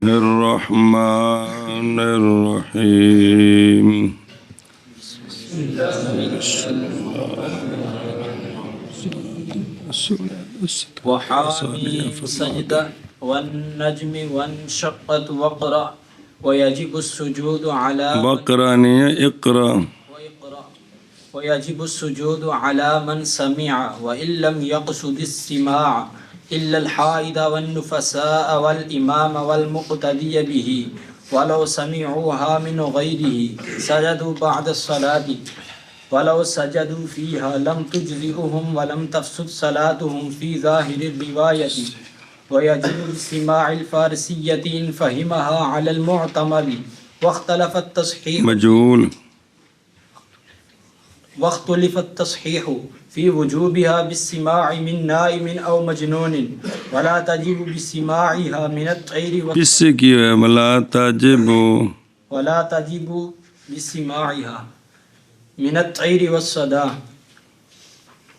الرحمن الرحيم وحاميم سجدة والنجم وانشقت وقرأ ويجب السجود على بقرانية اقرأ ويجب السجود على من سمع وإن لم يقصد السماع إلا الحائض والنفساء والإمام والمقتدي به ولو سمعوها من غيره سجدوا بعد الصلاة ولو سجدوا فيها لم تجزئهم ولم تفسد صلاتهم في ظاهر الرواية ويجب استماع الفارسية إن فهمها على المعتمد واختلف التصحيح في وجوبها بالسماع من نائم أو مجنون ولا تجب بسماعها من الطير کس سے کی ہے ولا تجب ولا تجب بسماعها من الطير والصدى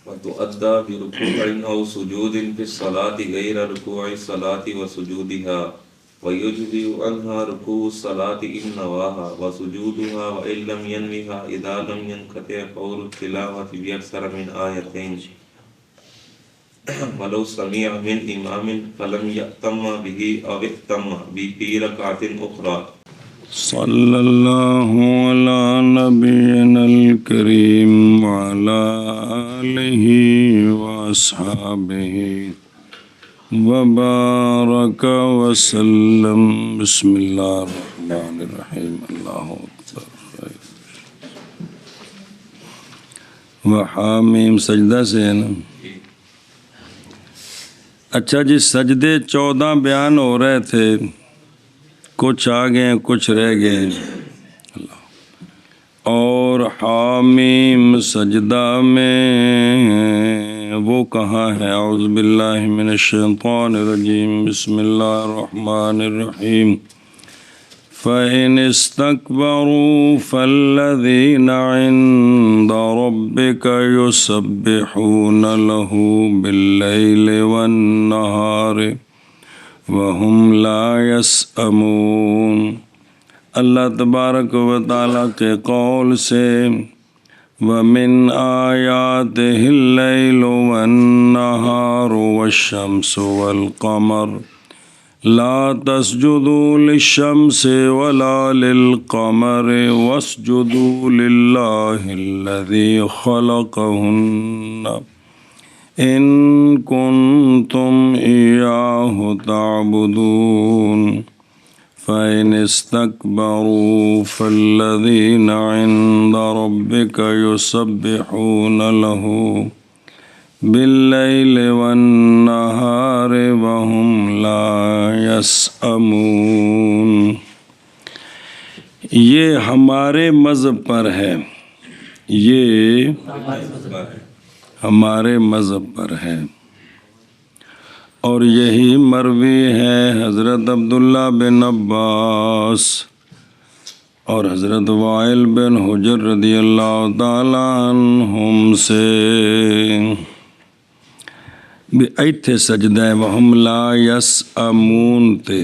وتؤدى بركوع أو سجود في الصلاة غير ركوع الصلاة وسجودها ويجزئ عنها ركوع الصلاة إن نواها وسجودها وإن لم ينوها إذا لم ينقطع فور التلاوة بأكثر من آيتين ولو سمع من إمام فلم يأتم به أو ائتم به في ركعة أخرى. صلى الله على نبينا الكريم وعلى آله وأصحابه وبارك وسلم. بسم الله الرحمن الرحيم. الله أكبر. وحامیم سجدہ سے ہے نا. اچھا جی، سجدے 14 بیان ہو رہے تھے، کچھ آ گئے کچھ رہ گئے. اور حامیم سجدہ میں وہ کہاں ہے؟ اعوذ باللہ من الشیطان الرجیم. بسم اللہ الرحمن الرحیم. فَإِنِ اسْتَكْبَرُوا فَالَّذِينَ عِندَ رَبِّكَ يُسَبِّحُونَ لَهُ بِاللَّيْلِ وَالنَّهَارِ وَهُمْ لَا يَسْأَمُونَ. اللہ تبارک و تعالیٰ کے قول سے وَمِنْ آيَاتِهِ اللَّيْلُ وَالنَّهَارُ وَالشَّمْسُ وَالْقَمَرُ لَا تَسْجُدُوا لِلشَّمْسِ وَلَا لِلْقَمَرِ وَاسْجُدُوا لِلَّهِ الَّذِي خَلَقَهُنَّ إِن كُنتُمْ إِيَّاهُ تَعْبُدُونَ. فَإِنِ اسْتَكْبَرُوا فَالَّذِينَ عِندَ رَبِّكَ يُسَبِّحُونَ لَهُ بِاللَّيْلِ وَالنَّهَارِ وَهُمْ لَا يَسْأَمُونَ. یہ ہمارے مذہب پر ہے، یہ ہمارے مذہب پر ہے، اور یہی مروی ہے حضرت عبداللہ بن عباس اور حضرت وائل بن حجر رضی اللہ تعالی عنہم سے. ایتھے سجدہ وہم لا یسأمون تے.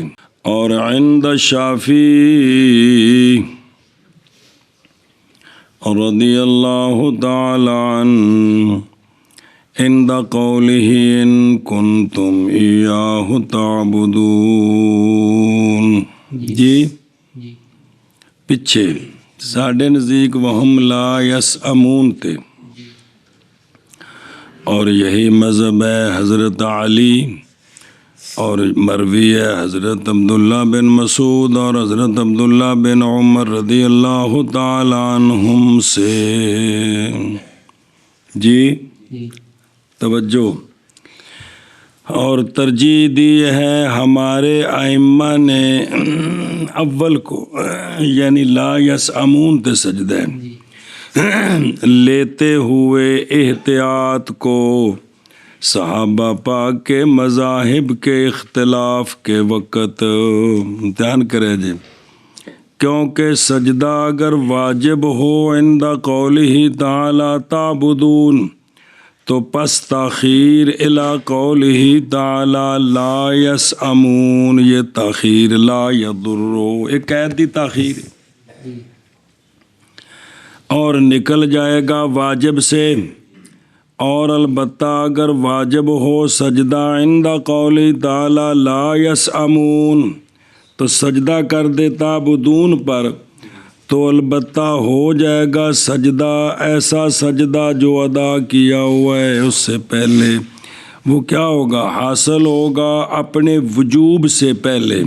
اور عند شافعی رضی اللہ تعالی عنہ عند قوله ان کنتم ایاہ تعبدون. جی پچھے ساڑھے نزدیک وہم لا یسأمون تھے، اور یہی مذہب ہے حضرت علی، اور مروی ہے حضرت عبداللہ بن مسعود اور حضرت عبداللہ بن عمر رضی اللہ تعالی عنہم سے. جی توجہ. اور ترجیح دی ہے ہمارے ائمہ نے اول کو، یعنی لا یسأمون تے سجدہ لیتے ہوئے احتیاط کو صحابہ پاک کے مذاہب کے اختلاف کے وقت دھیان کرے جی، کیونکہ سجدہ اگر واجب ہو عند قولہ تعالی تعبدون تو پس تاخیر الی قولہ تعالی لا یسأمون، یہ تاخیر لا یضرو، ایک قید دی تاخیر اور نکل جائے گا واجب سے، اور البتہ اگر واجب ہو سجدہ عند قول تعالی لا یسأمون تو سجدہ کر دے تعبدون پر، تو البتہ ہو جائے گا سجدہ، ایسا سجدہ جو ادا کیا ہوا ہے اس سے پہلے، وہ کیا ہوگا؟ حاصل ہوگا اپنے وجوب سے پہلے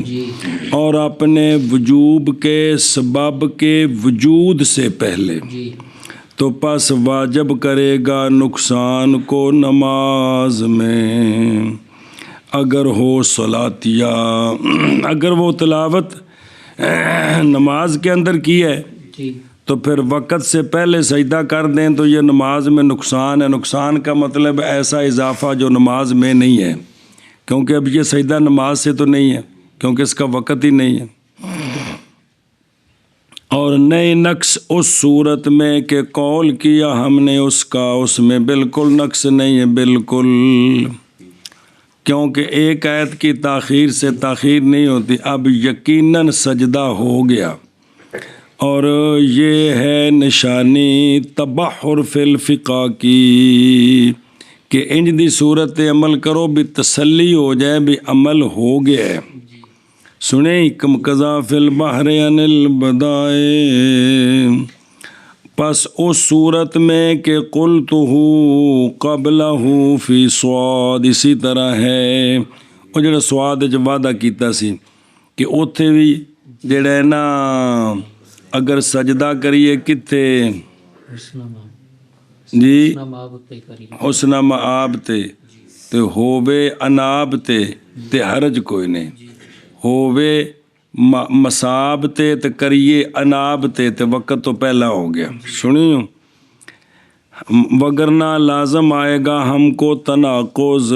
اور اپنے وجوب کے سبب کے وجود سے پہلے، تو پس واجب کرے گا نقصان کو نماز میں اگر ہو صلاتیہ، اگر وہ تلاوت نماز کے اندر کی ہے تو پھر وقت سے پہلے سجدہ کر دیں تو یہ نماز میں نقصان ہے۔ نقصان کا مطلب ایسا اضافہ جو نماز میں نہیں ہے، کیونکہ اب یہ سجدہ نماز سے تو نہیں ہے کیونکہ اس کا وقت ہی نہیں ہے، اور نئے نقص اس صورت میں کہ قول کیا ہم نے اس کا، اس میں بالکل نقص نہیں ہے، بالکل، کیونکہ ایک آیت کی تاخیر سے تاخیر نہیں ہوتی، اب یقیناً سجدہ ہو گیا، اور یہ ہے نشانی تبحر فی الفقہ کی کہ انج دی صورت عمل کرو بھی تسلی ہو جائے بھی عمل ہو گیا ہے۔ سنیں کم قضا فی البحر عن البدائے، پس اس صورت میں کہ قلتہ قبلہ فی صاد، اسی طرح ہے وہ جڑا سواد وچ وعدہ کیتا سی کہ اوتھے بھی جڑا ہے نا اگر سجدہ کریے کتھے جی حسن مآب تے ہووے اناب تے حرج کوئی نہیں، ہووے مساب تے کریے اناب تے وقت تو پہلا ہو گیا، سنیوں وگرنہ لازم آئے گا ہم کو تناقض،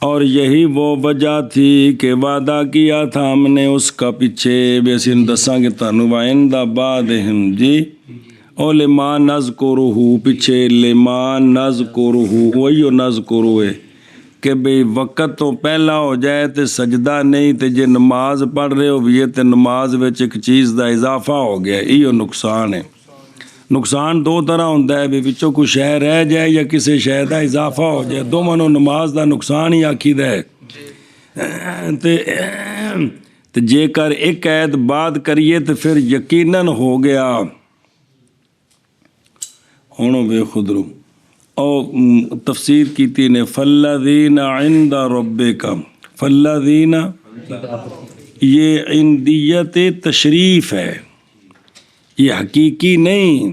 اور یہی وہ وجہ تھی کہ وعدہ کیا تھا ہم نے اس کا پیچھے بھی اسی دساں گے تانوں وعند بعدہم جی، او لما نذکرہ پیچھے لما نذکرہ وہی نذکرہ ہے کہ بھئی وقت تو پہلا ہو جائے تے سجدہ نہیں تے جے نماز پڑھ رہے ہو بھی تے نماز وچ ایک چیز دا اضافہ ہو گیا، ایو نقصان ہے۔ نقصان دو طرح ہوتا ہے بھی وچوں کوئی شے رہ جائے یا کسی شے دا اضافہ ہو جائے، دونوں نماز دا نقصان ہی آکھیدا ہے تے جے کر ایک عید بعد کریے تو پھر یقیناً ہو گیا۔ ہوں بے خود رو او تفسیر کیتی نے فالذین عند ربک، فالذین یہ عندیت تشریف ہے، یہ حقیقی نہیں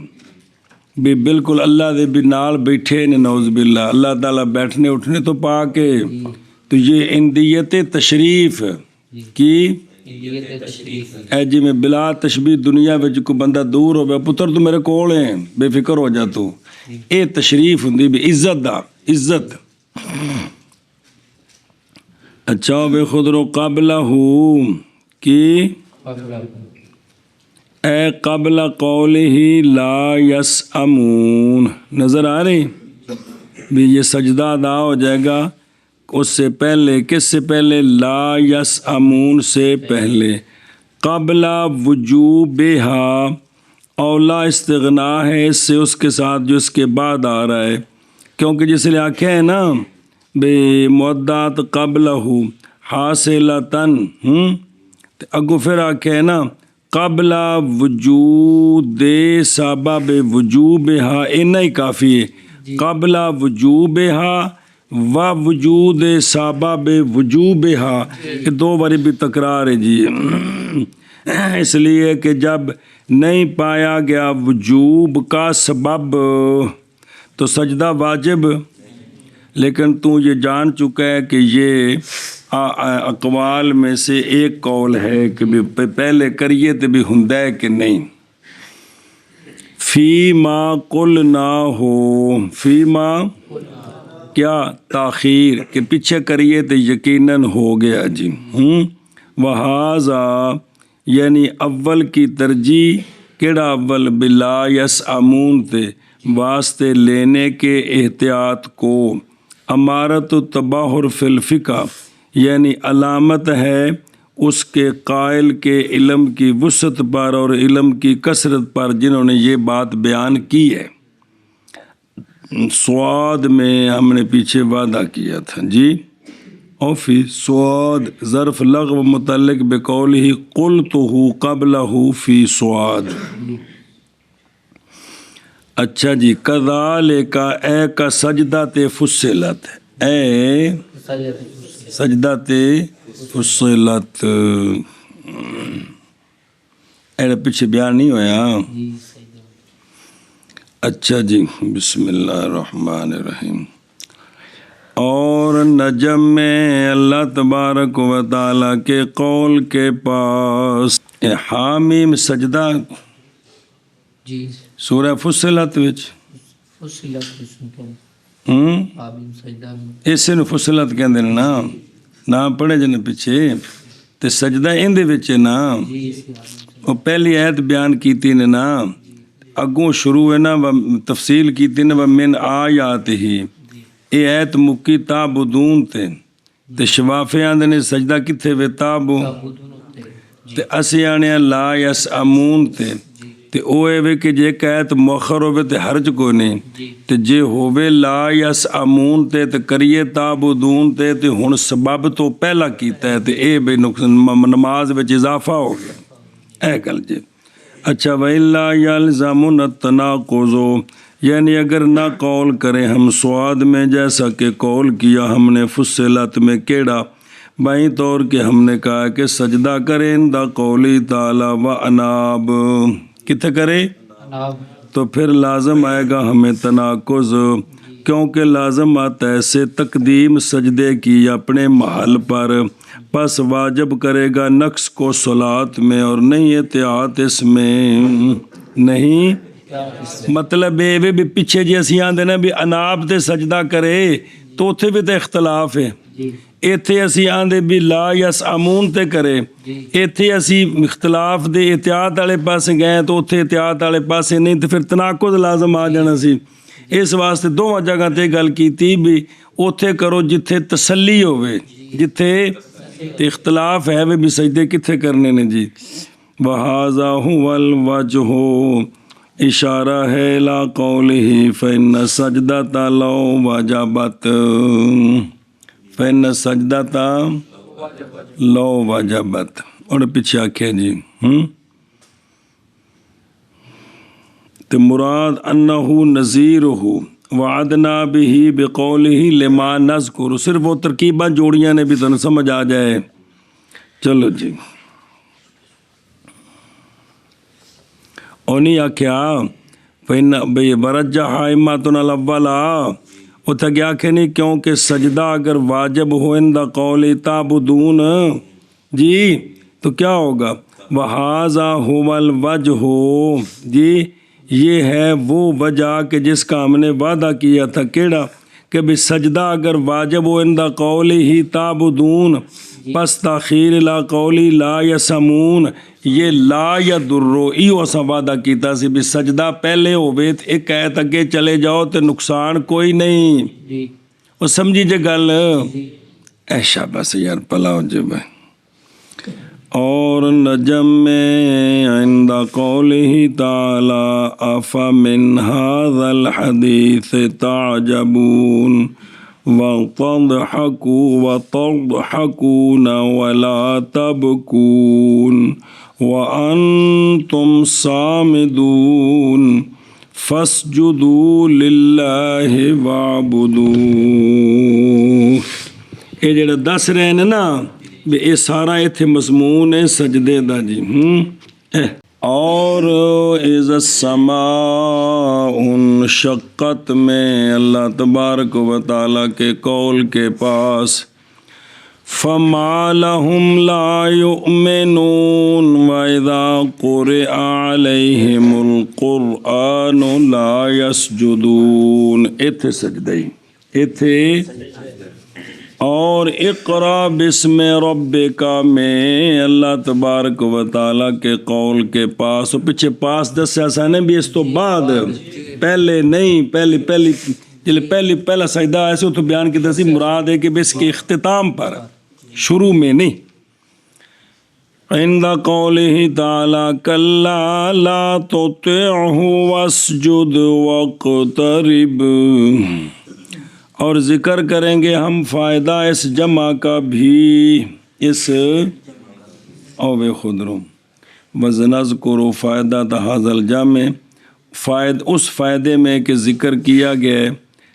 بھی بالکل اللہ دے بھی نال بیٹھے نے، نعوذ باللہ اللہ تعالیٰ بیٹھنے اٹھنے تو پا کے، تو یہ عندیت تشریف کی اے جی میں بلا تشبیہ دنیا وچ کوئی بندہ دور ہو پتر تو میرے کول ہیں بے فکر ہو جا تو، اے تشریف ہوندی بھی عزت دا، عزت۔ اچھا بے خود رو قبلہ کی اے قبل قولہ لا یسأمون، نظر آ رہی بھی یہ سجدہ ادا ہو جائے گا اس سے پہلے، کس سے پہلے؟ لا یسأمون سے پہلے، قبل وجوبہا، اولا استغنا ہے اس سے اس کے ساتھ جو اس کے بعد آ رہا ہے، کیونکہ جس لیے آکھے ہیں نا بے مودات قبلہ حاصلتاً، اگو پھر آکھے ہیں نا قبل وجود سبب وجوبہا، اتنا ہی کافی ہے، قبل وجوبہا و وجود سبب وجوبہا، یہ دو باری بھی تکرار ہے جی، اس لیے کہ جب نہیں پایا گیا وجوب کا سبب تو سجدہ واجب، لیکن تو یہ جان چکا ہے کہ یہ اقوال میں سے ایک قول ہے کہ پہلے کریے تو بھی ہندہ ہے کہ نہیں۔ فی ما قلنا ہو، فی ما کیا تاخیر کہ پیچھے کریے تو یقیناً ہو گیا جی، وہذا یعنی اول کی ترجیح کیڑا اول بلا یسأمون تے واسطے لینے کے احتیاط کو، امارت تباہر فی الفقہ یعنی علامت ہے اس کے قائل کے علم کی وسعت پر اور علم کی کثرت پر جنہوں نے یہ بات بیان کی ہے۔ سواد میں ہم نے پیچھے وعدہ کیا تھا جی، اور فی سواد ظرف لغو متعلق بقولہ قلتہ قبلہ فی سواد۔ اچھا جی، کذالک اے کا سجدہ تے فصلت، اے سجدہ تے فصلت، اے پیچھے بیان نہیں ہویا۔ اچھا جی، بسم اللہ الرحمن الرحیم۔ اور نجم میں اللہ تبارک و تعالیٰ کے قول کے پاس حامیم سجدہ جی سورہ فصلت وچ اسے نو فصلت کہندے نے نا، نہ پڑھے جنے پیچھے تے سجدہ اندے وچ ہے نا، وہ پہلی آیت بیان کیتی نے نا، اگوں شروع ہے نا تفصیل کیتی نے ومن آیات ہی، اے ایت مکی تعبدون تے شوافے آندے نے سجدہ کتھے وے تابو تے اسی آنے لا یسعمون تے اوے وے کہ جے ایت مؤخر ہوئے تے حرج کوئی نہیں تے جے ہوئے لا یسعمون تے کریے تعبدون تے ہن سبب تو پہلا کیتا ہے تے اے بے نماز وچ اضافہ ہو گیا، اے گل جی۔ اچھا وَإِلَّا يَلْزَمُنَ التَّنَاقُضُ یعنی اگر نہ قول کریں ہم سواد میں جیسا کہ قول کیا ہم نے فصلت میں کیڑا، بائیں طور کہ ہم نے کہا کہ سجدہ کریں دا قولی تعالی و اناب، کتنے کرے تو پھر لازم آئے گا ہمیں تناقض، کیونکہ لازم آتا ہے سے تقدیم سجدے کی اپنے محل پر، پس واجب کرے گا نقص کو صلات میں اور نہیں احتیاط اس میں، نہیں مطلب یہ بھی پیچھے جی اسی آندے نا بھی اناب تے سجدہ کرے تو اتھے بھی تے اختلاف ہے، ایتھے اسی آندے بھی لا یسعمون تے کرے، ایتھے اسی اختلاف دے احتیاط والے پاسے گئے تو اتھے احتیاط والے پاسے نہیں، تو پھر تناقض لازم آ جانا سی۔ اس واسطے دونوں جگہ تے گل کیتی بھی اتھے کرو جتھے تسلی ہوئے، جتھے اختلاف ہے بھی سجدے کتھے کرنے نے جی۔ وَهَذَا هُوَ الْوَجْهُ اشارہ ہے لا قولہ فإن سجدۃ لو وجبت، فإن سجدۃ لو وجبت، اور پیچھے آکھے جی تو مراد انہ نذیرہ وعدنا بہ بقولہ لما نذکر، صرف وہ ترکیباں جوڑیاں نے بھی تو سمجھ آ جائے۔ چلو جی، نہیں آکھیا بھئی ورجح ائمتنا الاولا، اتھا کیا آکھے نہیں کیونکہ سجدہ اگر واجب ہو اندہ قول تعبدون جی تو کیا ہوگا، وَهَذَا هُوَ الْوَجْهُ جی، یہ ہے وہ وجہ کہ جس کا ہم نے وعدہ کیا تھا، کیڑا کہ بھی سجدہ اگر واجب ہو اندہ قول ہی تعبدون، پس تاخیر لا قولی لا یسمون، یہ لا یدرو ایو اسا وعدہ کیتا سی بھی سجدہ پہلے ہوئے ایک ایت اگے چلے جاؤ تے نقصان کوئی نہیں، وہ سمجھی جے گل، ایشا بس یار پلا ہو جے بھائی۔ اور نجم میں عند قوله تعالی افمن هذا الحدیث تعجبون وتضحكون ولا تبكون وأنتم صامدون فاسجدوا لله واعبدوا۔ یہ جڑا دس رہے ہیں نا بھی یہ سارا ایتھے مضمون ہے سجدے دا جی۔ اور اذا السماء انشقت میں اللہ تبارک و تعالیٰ کے قول کے پاس فما لهم لا يؤمنون واذا قرئ عليهم القرآن لا يسجدون، ایتھے سجدے ایتھے، اور اقرا بسم ربک میں اللہ تبارک و تعالیٰ کے قول کے پاس، پیچھے پاس دسیا سانے بھی اس تو بعد پہلے نہیں پہلا سجدہ ایسے تو بیان کیا سی مراد ہے کہ اس کے اختتام پر شروع میں نہیں. عند قوله تعالی کلا لا تطعه واسجد واقترب. اور ذکر کریں گے ہم فائدہ اس جمع کا بھی اس او خدروں وَنَذْكُرُ فَائِدَةَ هَذَا الْجَمْعِ اس فائدے میں کہ ذکر کیا گیا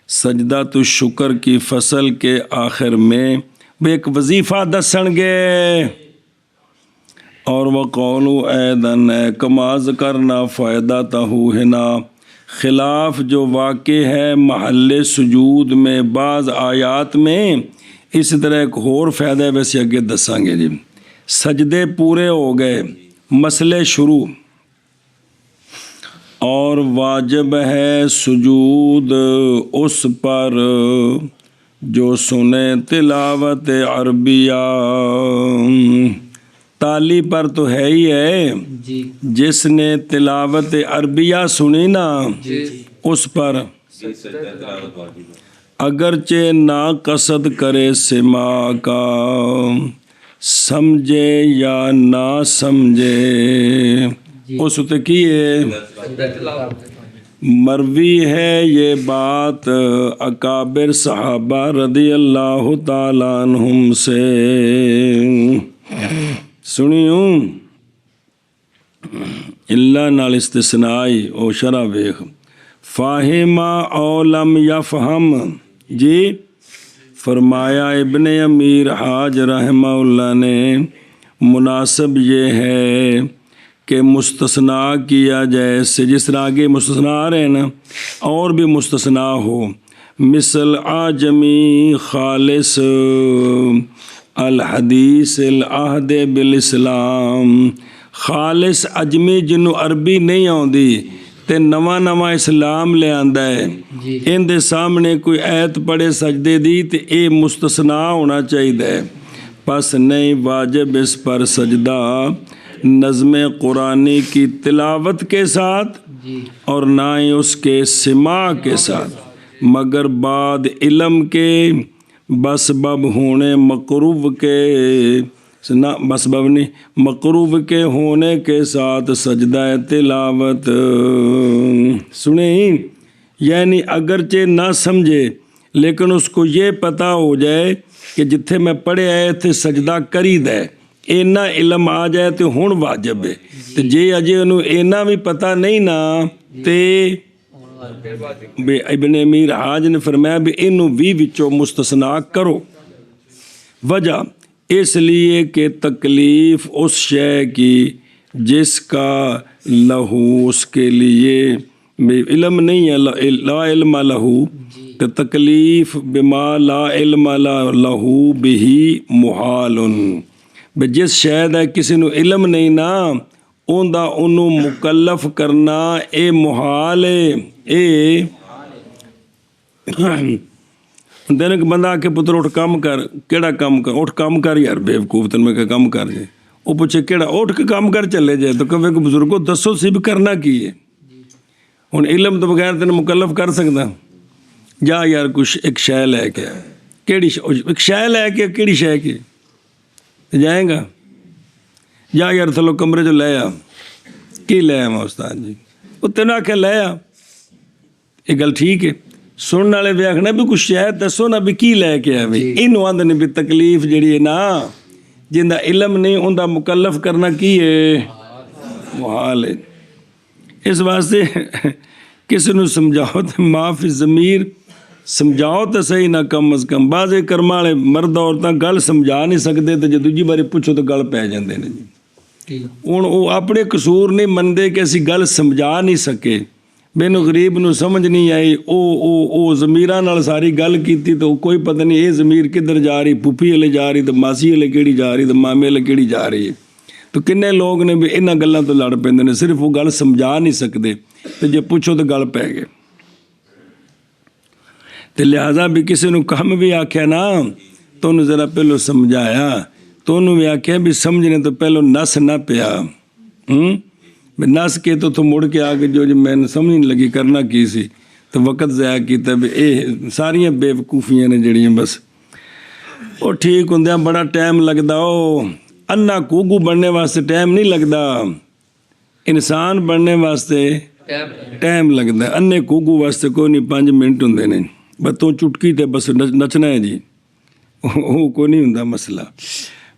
سجدۃ الشکر کی فصل کے آخر میں وہ ایک وظیفہ دسن گے. اور وَقَوْلُوا أَيْضًا كَمَا ذَكَرْنَا فَائِدَتَهُ هُنَا خلاف جو واقع ہے محل سجود میں بعض آیات میں اس طرح ایک اور فائدہ ویسے آگے دساں گے جی. سجدے پورے ہو گئے مسئلے شروع اور واجب ہے سجود اس پر جو سنے تلاوت عربیہ. تالی پر تو ہے ہی ہے جی جس نے تلاوت عربیہ سنی نا اس پر اگرچہ نا قصد کرے سماع کا سمجھے یا نہ سمجھے اس تے کی ہے. مروی ہے یہ بات اکابر صحابہ رضی اللہ تعالیٰ عنہم سے. سنیوں اللہ نال استثنائی او شرع ویخ فاہما او لم یفہم جی. فرمایا ابن امیر حاج رحمہ اللہ نے مناسب یہ ہے کہ مستثنا کیا جائے سے جس طرح آگے مستثنا آ رہے ہیں نا اور بھی مستثنا ہو. مثل آجمی خالص الحدیث العہد بالاسلام. خالص اجمی جنوں عربی نہیں آندی تے نواں اسلام لے آندا ہے ان دے سامنے کوئی ایت پڑھے سجدے دی تے اے مستثنا ہونا چاہیے. پس نہیں واجب اس پر سجدہ نظم قرآنی کی تلاوت کے ساتھ اور نہ ہی اس کے سماع کے ساتھ مگر بعد علم کے بسبب ہونے مقروب کے نہ بسبب نہیں مقروب کے ہونے کے ساتھ سجدہ تلاوت. سنیں یعنی اگرچہ نہ سمجھے لیکن اس کو یہ پتہ ہو جائے کہ جتھے میں پڑھے آئے تھے سجدہ کرید ہے اینا علم آ جائے تو ہون واجب ہے. تو جے اجے انہوں اینا بھی پتہ نہیں نا تے ابن امیر حاج نے فرمایا بھی انہوں بھی وچوں مستثنا کرو. وجہ اس لیے کہ تکلیف اس شے کی جس کا لہو اس کے لیے علم نہیں ہے لا علم لہو تو تکلیف بما لا علم لہو بہی محال. جس شاید ہے کسی نو علم نہیں نا اوندا انہوں مکلف کرنا اے محال ہے. اے دن ایک بندہ آ کے پتر اٹھ کام کر کیڑا کام کر اٹھ کام کر یار بیوقوف تن میں کہ کام کر جائے وہ پوچھے کیڑا اٹھ کے کام کر چلے جائے تو کبھی کہ بزرگوں دسو سی بھی کرنا کی ہے. ہن علم تو بغیر تین مکلف کر سکتا جا یار کچھ ایک شے لے کے کیڑی ایک شے لے کے کیڑی شے کے جائیں گا جا یار تھلو کمرے جو لے آ کی لے آ استاد جی وہ تین آ کے لے آ یہ گل ٹھیک ہے. سننے والے بھی آخنا بھی کچھ شاید دسو نا بھی کی لے کے آئے انہوں آدھے نے بھی تکلیف جڑی ہے نا جن دا علم نہیں ان دا مکلف کرنا کی ہے محال ہے. اس واسطے کسی نو سمجھاؤ تو معافی ضمیر سمجھاؤ تو صحیح نہ کم از کم. بعض کرم والے مرد عورتاں گل سمجھا نہیں سکتے تو جب دوجی باری پوچھو تو گل پی جاندے نے جی. ہوں وہ اپنے قصور نہیں منتے کہ اسی گل سمجھا نہیں سکے مینوں غریب نو سمجھ نہیں آئی او ضمیراں نال ساری گل کیتی تو کوئی پتہ نہیں یہ ضمیر کدھر جا رہی پھوپھی والے جا رہی تو ماسی والے کیڑی جا رہی تو مامے والے کیڑی جا رہی ہے. تو کنے لوگ نے بھی انہاں گلاں تو لڑ پیندے نے صرف وہ گل سمجھا نہیں سکتے تو جے پوچھو تو گل پی گئے. تو لہٰذا بھی کسی نو کم بھی آکھیا نا تو انہوں ذرا پہلو سمجھایا تو انہوں بھی آکھیا بھی سمجھنے تو پہلو نس نہ پیا بھی نس کے تو ਮੁੜ ਕੇ ਆ ਕੇ ਜੋ ਮੈਨੂੰ ਸਮਝ ਨਹੀਂ ਲੱਗੀ ਕਰਨਾ ਕੀ ਸੀ ਤੇ ਵਕਤ ਜ਼ਾਇਆ ਕੀਤਾ ਵੀ ਇਹ ਸਾਰੀਆਂ ਬੇਵਕੂਫੀਆਂ ਨੇ ਜਿਹੜੀਆਂ ਬਸ ਉਹ ਠੀਕ ਹੁੰਦਿਆਂ ਬੜਾ ਟਾਈਮ ਲੱਗਦਾ ਉਹ ਅੰਨਾ ਕੂਗੂ ਬਣਨੇ ਵਾਸਤੇ ਟਾਈਮ ਨਹੀਂ ਲੱਗਦਾ ਇਨਸਾਨ ਬਣਨੇ ਵਾਸਤੇ ਟਾਈਮ ਲੱਗਦਾ ਅੰਨੇ ਕੂਗੂ ਵਾਸਤੇ ਕੋਈ ਨਹੀਂ 5 ਮਿੰਟ ਹੁੰਦੇ ਨੇ ਬਸ ਤੂੰ ਚੁਟਕੀ ਤੇ ਬਸ ਨੱਚਣਾ ਹੈ ਜੀ ਉਹ ਕੋਈ ਨਹੀਂ ਹੁੰਦਾ ਮਸਲਾ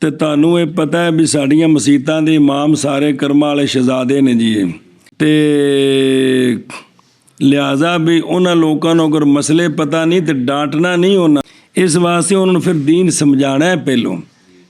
ਤੇ ਤੁਹਾਨੂੰ ਇਹ ਪਤਾ ਹੈ ਵੀ ਸਾਡੀਆਂ ਮਸੀਤਾਂ ਦੇ ਇਮਾਮ ਸਾਰੇ ਕਰਮਾਂ ਵਾਲੇ ਸ਼ਹਿਜ਼ਾਦੇ ਨੇ ਜੀ ਤੇ ਲਿਹਾਜ਼ਾ ਵੀ ਉਹਨਾਂ ਲੋਕਾਂ ਨੂੰ ਅਗਰ ਮਸਲੇ ਪਤਾ ਨਹੀਂ ਤੇ ਡਾਂਟਣਾ ਨਹੀਂ ਉਹਨਾਂ ਇਸ ਵਾਸਤੇ ਉਹਨਾਂ ਨੂੰ ਫਿਰ ਦੀਨ ਸਮਝਾਣਾ ਹੈ ਪਹਿਲੋਂ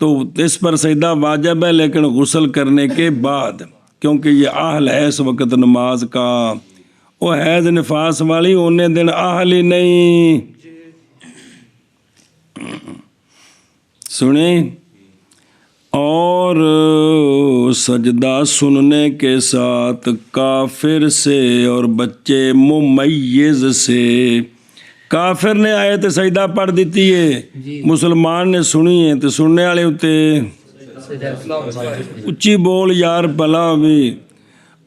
تو اس پر سجدہ واجب ہے لیکن غسل کرنے کے بعد، کیونکہ یہ اہل ہے اس وقت نماز کا. وہ حیض نفاس والی انہیں دن اہل ہی نہیں. سنیں. اور سجدہ سننے کے ساتھ کافر سے اور بچے ممیز سے. کافر نے آئے تو سجدہ پڑھ دیتی ہے، مسلمان نے سنی ہے تو سننے والے ہوتے اچھی بول یار بھلا بھی.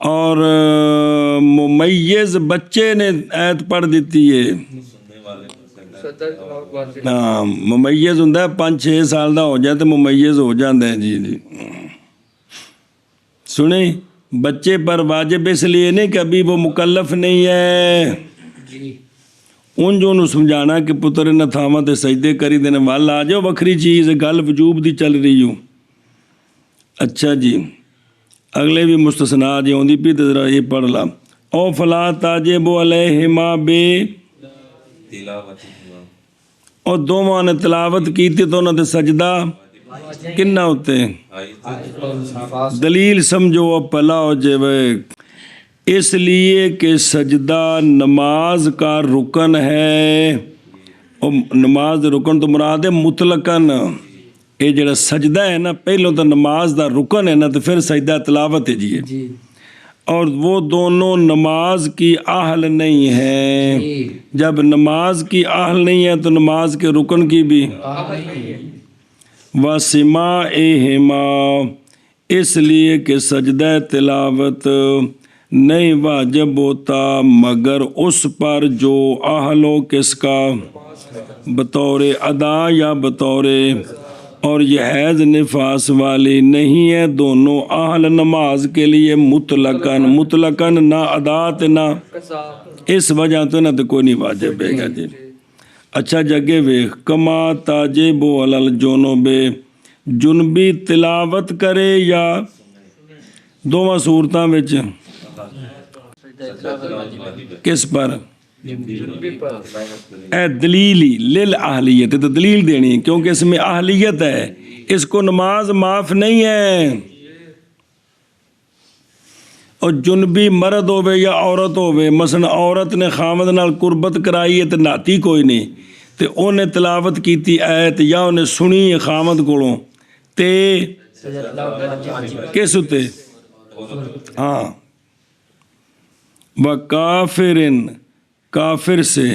اور ممیز بچے نے آیت پڑھ دیتی ہے. ہاں ممیز ہوں 5-6 سال کا ہو جائے تو ممیز ہو جاتا ہے. جی جی سنیں. بچے پر واجب اس لیے نہیں کہ ابھی وہ مکلف نہیں ہے. ان جو سمجھانا کہ پتر نہ تھاواں تے سجدے کری دینے وال آ جاؤ وکری چیز، گل وجوب دی چل رہی ہوں. اچھا جی اگلے بھی مستثنا جی آدھی پی تو ذرا یہ پڑھ لا. او فلا تاجب علیہما بے، اور دونوں نے تلاوت کی تھی تو انہوں نے سجدہ کنا ہوتے دلیل سمجھو اب پلا ہو جائے. اس لیے کہ سجدہ نماز کا رکن ہے. اور نماز رکن تو مراد ہے مطلقاً. یہ جڑا سجدہ ہے نا پہلوں تو نماز دا رکن ہے نا تو پھر سجدہ تلاوت ہے. جی اور وہ دونوں نماز کی اہل نہیں ہیں. جب نماز کی اہل نہیں ہے تو نماز کے رکن کی بھی. وَسِمَاعِهِمَا، اس لیے کہ سجدہ تلاوت نہیں واجب ہوتا مگر اس پر جو اہل ہو کس کا، بطور ادا یا بطور. اور یہ حیض نفاس والی نہیں ہے، دونوں اہل نماز کے لیے مطلقاً نہ ادا نہ اس وجہ تو نہ تو کوئی نہیں واجب ہے گا. جی اچھا جگہ ویخ. کما تاجب علی الجنوب، جنبی تلاوت کرے یا دونوں صورتاں وچ کس پر؟ اے دلیلی للأہلیت، تو دلیل دینی ہے کیونکہ اس میں اہلیت ہے. اس کو نماز معاف نہیں ہے. اور جنبی مرد ہوئے یا عورت ہوئے، مثلا عورت نے خامد نال قربت کرائی ہے تو ناتی کوئی نہیں تو انہیں تلاوت کیتی آیت یا انہیں سنی خامد کولوں تے کس ہوتے؟ ہاں وَكَافِرٍ، کافر سے،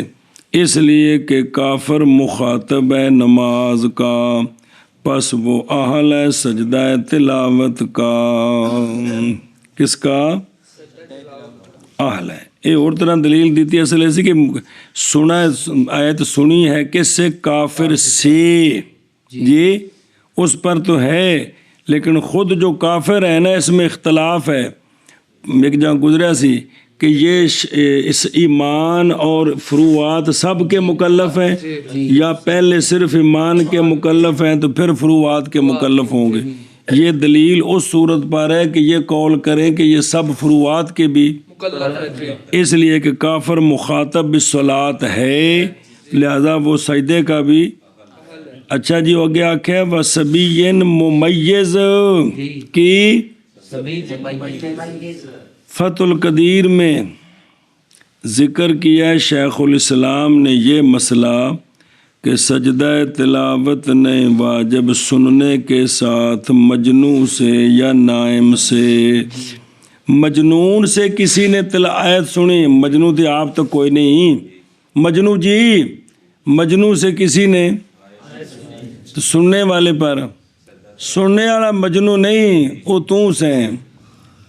اس لیے کہ کافر مخاطب ہے نماز کا، پس وہ اہل ہے سجدہ تلاوت کا. کس کا اہل ہے؟ یہ اور طرح دلیل دیتی ہے. اصل ایسی کہ سنا آیت سنی ہے کس سے؟ کافر سے. جی اس پر تو ہے لیکن خود جو کافر ہے نا اس میں اختلاف ہے. ایک جہاں گزرا سی کہ یہ اس ایمان اور فروعات سب کے مکلف ہیں یا پہلے صرف ایمان کے مکلف ہیں تو پھر فروعات کے مکلف ہوں گے. یہ دلیل اس صورت پر ہے کہ یہ قول کریں کہ یہ سب فروعات کے بھی، اس لیے کہ کافر مخاطب بالصلاۃ ہے لہذا وہ سجدے کا بھی. اچھا جی ہو گیا کہ وَسَبِيٍّ مُمَيِّزٍ کی فتح القدیر میں ذکر کیا ہے شیخ الاسلام نے یہ مسئلہ کہ سجدہ تلاوت نہیں واجب سننے کے ساتھ مجنون سے یا نائم سے. مجنون سے کسی نے آیت سنی، مجنون تھی آپ تو کوئی نہیں، مجنون جی مجنون سے کسی نے تو سننے والے پر، سننے والا مجنون نہیں وہ تو سے،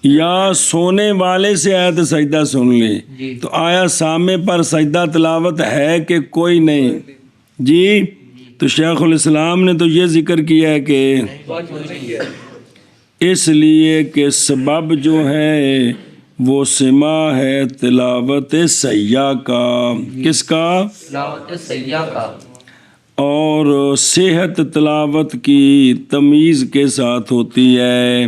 یا سونے والے سے آیت سجدہ سن لی تو آیا سامع پر سجدہ تلاوت ہے کہ کوئی نہیں. جی تو شیخ الاسلام نے تو یہ ذکر کیا ہے کہ اس لیے کہ سبب جو ہے وہ سماع ہے تلاوت سیاح کا. کس کا؟ تلاوت سیاح کا. اور صحت تلاوت کی تمیز کے ساتھ ہوتی ہے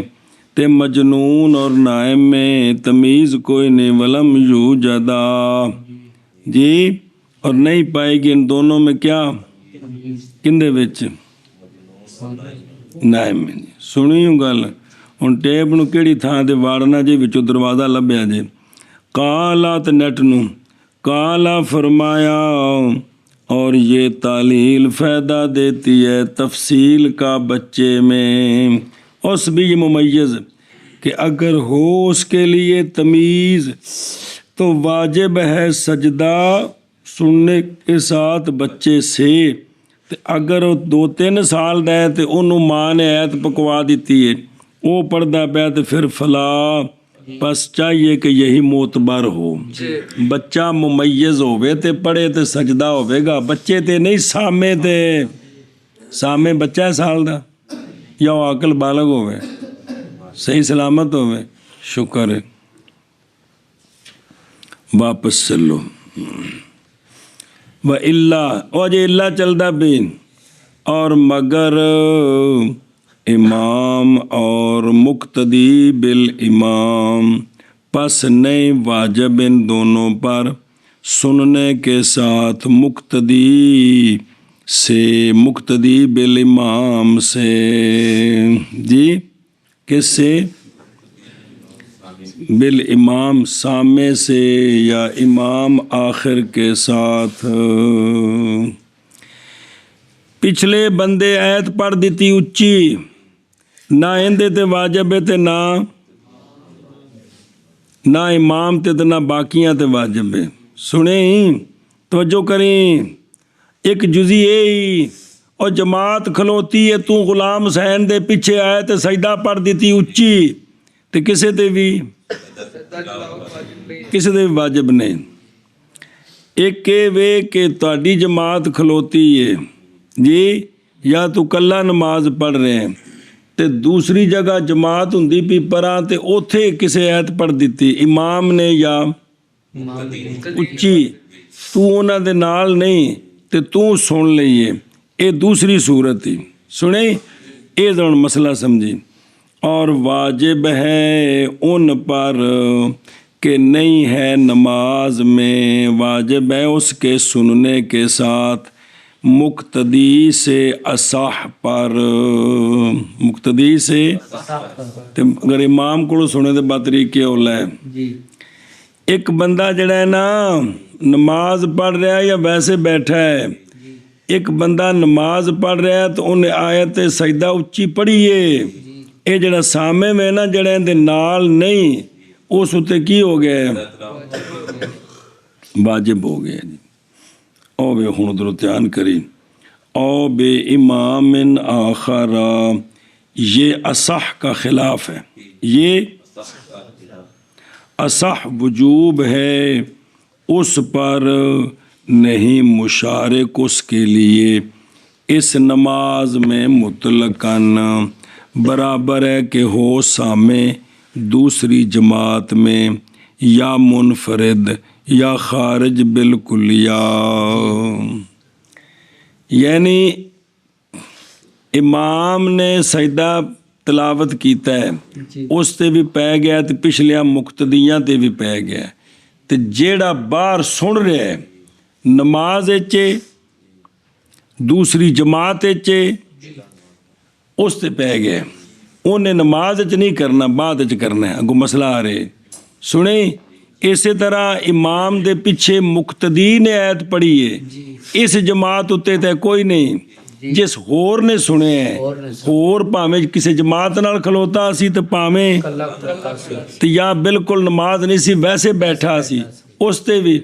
تے مجنون اور نائم میں تمیز کوئی نہیں. ولم یوجدا، جی اور نہیں پائے گی ان دونوں میں کیا؟ کندے وچ ਨਾਇਮ ਜੀ। ਸੁਣੀਓ ਗੱਲ, ਹੁਣ ਟੇਪ ਨੂੰ ਕਿਹੜੀ ਥਾਂ ਤੇ ਵਾੜਨਾ ਜੇ, ਵਿੱਚੋਂ ਦਰਵਾਜ਼ਾ ਲੱਭਿਆ ਜੇ। ਕਾਲਾ ਤੇ ਨੈਟ ਨੂੰ ਕਾਲਾ ਫਰਮਾਇਆ اور یہ تعلیل فائدہ دیتی ہے تفصیل کا بچے میں، اس بھی یہ ممیز کہ اگر ہو اس کے لیے تمیز تو واجب ہے سجدہ سننے کے ساتھ بچے سے۔ اگر وہ 2-3 سال دا ہے تو انہوں ماں نے ایت پکوا دیتی ہے، وہ پڑھدا پیا تو پھر فلاں بس چاہیے کہ یہی معتبر ہو، بچہ ممیز ہوئے تے پڑھے تے سجدہ ہوئے گا، بچے تے نہیں سامے تے سامے بچہ ہے سال دا یا وہ عقل بالغ ہوئے صحیح سلامت ہوئے، شکر ہے۔ واپس چلو وَإِلَّا اور جی اللہ چلتا بھی، اور مگر امام اور مقتدی بالامام پس نہیں واجب ان دونوں پر سننے کے ساتھ مقتدی سے، مقتدی بالامام سے، جی کس سے؟ بالامام سامع سے یا امام آخر کے ساتھ۔ پچھلے بندے ایت پڑھ دیتی اچھی، نہ اندے تے واجب ہے تے نہ امام تے نہ باقیاں تے واجب ہے۔ سنیں توجہ کریں، ایک جزی ہی اور جماعت کھلوتی ہے، تو غلام حسین دے پیچھے آئے تے سجدہ پڑھ دیتی اچھی تے کسے تے بھی واجب نہیں۔ ایک کہ وے کہ تہاڈی جماعت کھلوتی ہے جی، یا تو کلا نماز پڑھ رہے ہیں تے دوسری جگہ جماعت ہوندی پی پراں تے اوتھے کسے ایت پڑھ دیتی امام نے یا اچھی، تو انہاں دے نال نہیں تے تو سن لئیے، اے دوسری صورت ہی سنیں، اے دون مسئلہ سمجھی۔ اور واجب ہے ان پر کہ نہیں ہے نماز میں، واجب ہے اس کے سننے کے ساتھ مقتدی سے اصح پر، مقتدی سے اگر امام کو سنے تو بطریقے اولا ہے۔ ایک بندہ جڑا ہے نا نماز پڑھ رہا ہے یا ویسے بیٹھا ہے، ایک بندہ نماز پڑھ رہا ہے تو انہیں آیت سجدہ اچھی پڑھی ہے، اے جڑا سامنے میں نا جڑا اندے نال نہیں اس اتے کی ہو گیا واجب ہو گیا جی۔ او بے ہن ادھر دھیان کری، او بے امام آخر، یہ اصح کا خلاف ہے، یہ اصح وجوب ہے اس پر نہیں مشارک اس کے لیے اس نماز میں مطلقاً، برابر ہے کہ ہو سامع دوسری جماعت میں یا منفرد یا خارج بالکلیہ، یعنی امام نے سجدہ تلاوت کیتا ہے اس تے بھی پہ گیا تے پچھلیاں مقتدیاں تے بھی پہ گیا تے جیڑا باہر سن رہا ہے نماز اچے دوسری جماعت اچے اس تے پہ گیا، انہیں نماز اچ نہیں کرنا بعد اچ کرنا ہے، اگو مسئلہ آ رہے سنیں۔ اسی طرح امام دے پیچھے مقتدی نے ایت پڑھی ہے، اس جماعت اتے تے کوئی نہیں، جس ہور نے سنے ہیں، ہور پاویں کسی جماعت نال کھلوتا سی تے پاویں تے یا بالکل نماز نہیں سی ویسے بیٹھا سی، اس تے بھی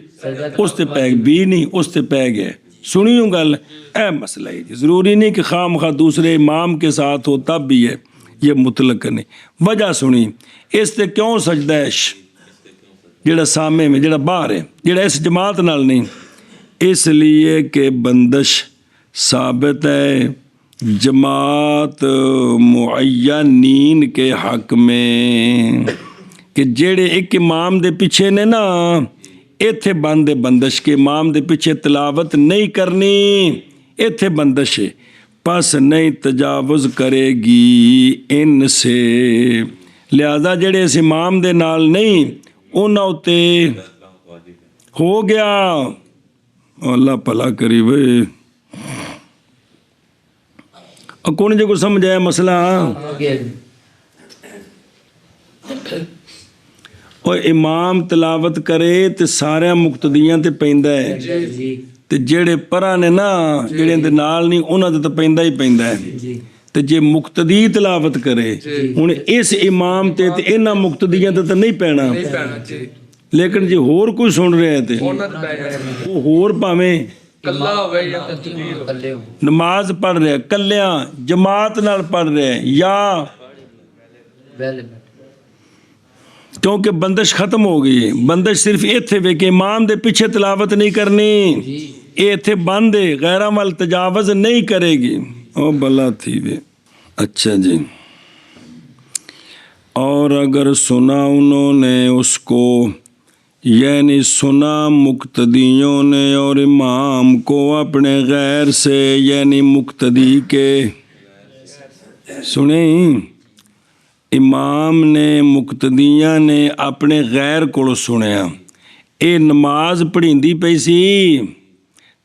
اس تے پہ بھی نہیں اس تے پہ گئے۔ سنیوں گل، اے مسئلہ ہے جی، ضروری نہیں کہ خام خواہ دوسرے امام کے ساتھ ہو تب بھی ہے، یہ مطلق نہیں۔ وجہ سنی اس تے کیوں سجدہ ہے جڑا سامنے میں جڑا باہر ہے جڑا اس جماعت نال نہیں، اس لیے کہ بندش ثابت ہے جماعت معینین کے حق میں کہ جڑے ایک امام دے پیچھے نے نا ایتھے بندے بندش کے امام دے پیچھے تلاوت نہیں کرنی، ایتھے بندش ہے، پس نہیں تجاوز کرے گی ان سے، لہذا جڑے اس امام دے نال نہیں انہاں اتے ہو گیا، اللہ بھلا کری وے۔ کون جو کو سمجھ آیا مسئلہ اور امام تلاوت کرے تے سارے مقتدیاں تے پیندا ہے تے جڑے پرا نے نا جڑے دے نال نہیں انہاں تے پیندا ہی پیندا ہے تے جے مقتدی تلاوت کرے ہن اس امام تے انہاں مقتدیاں تے نہیں پینا لیکن جے ہور کوئی سن رہے تے وہ ہور پاویں نماز پڑھ رہے کلیاں جماعت نال پڑھ رہے یا کیونکہ بندش ختم ہو گئی ہے بندش صرف ایتھے وے کہ امام دے پیچھے تلاوت نہیں کرنی ایتھے بند ہے غیراں وال تجاوز نہیں کرے گی او بلا تھی وے اچھا جی اور اگر سنا انہوں نے اس کو یعنی سنا مقتدیوں نے اور امام کو اپنے غیر سے یعنی مقتدی کے سنیں امام نے مقتدیاں نے اپنے غیر کو سنیا اے نماز پڑھیندی پئی سی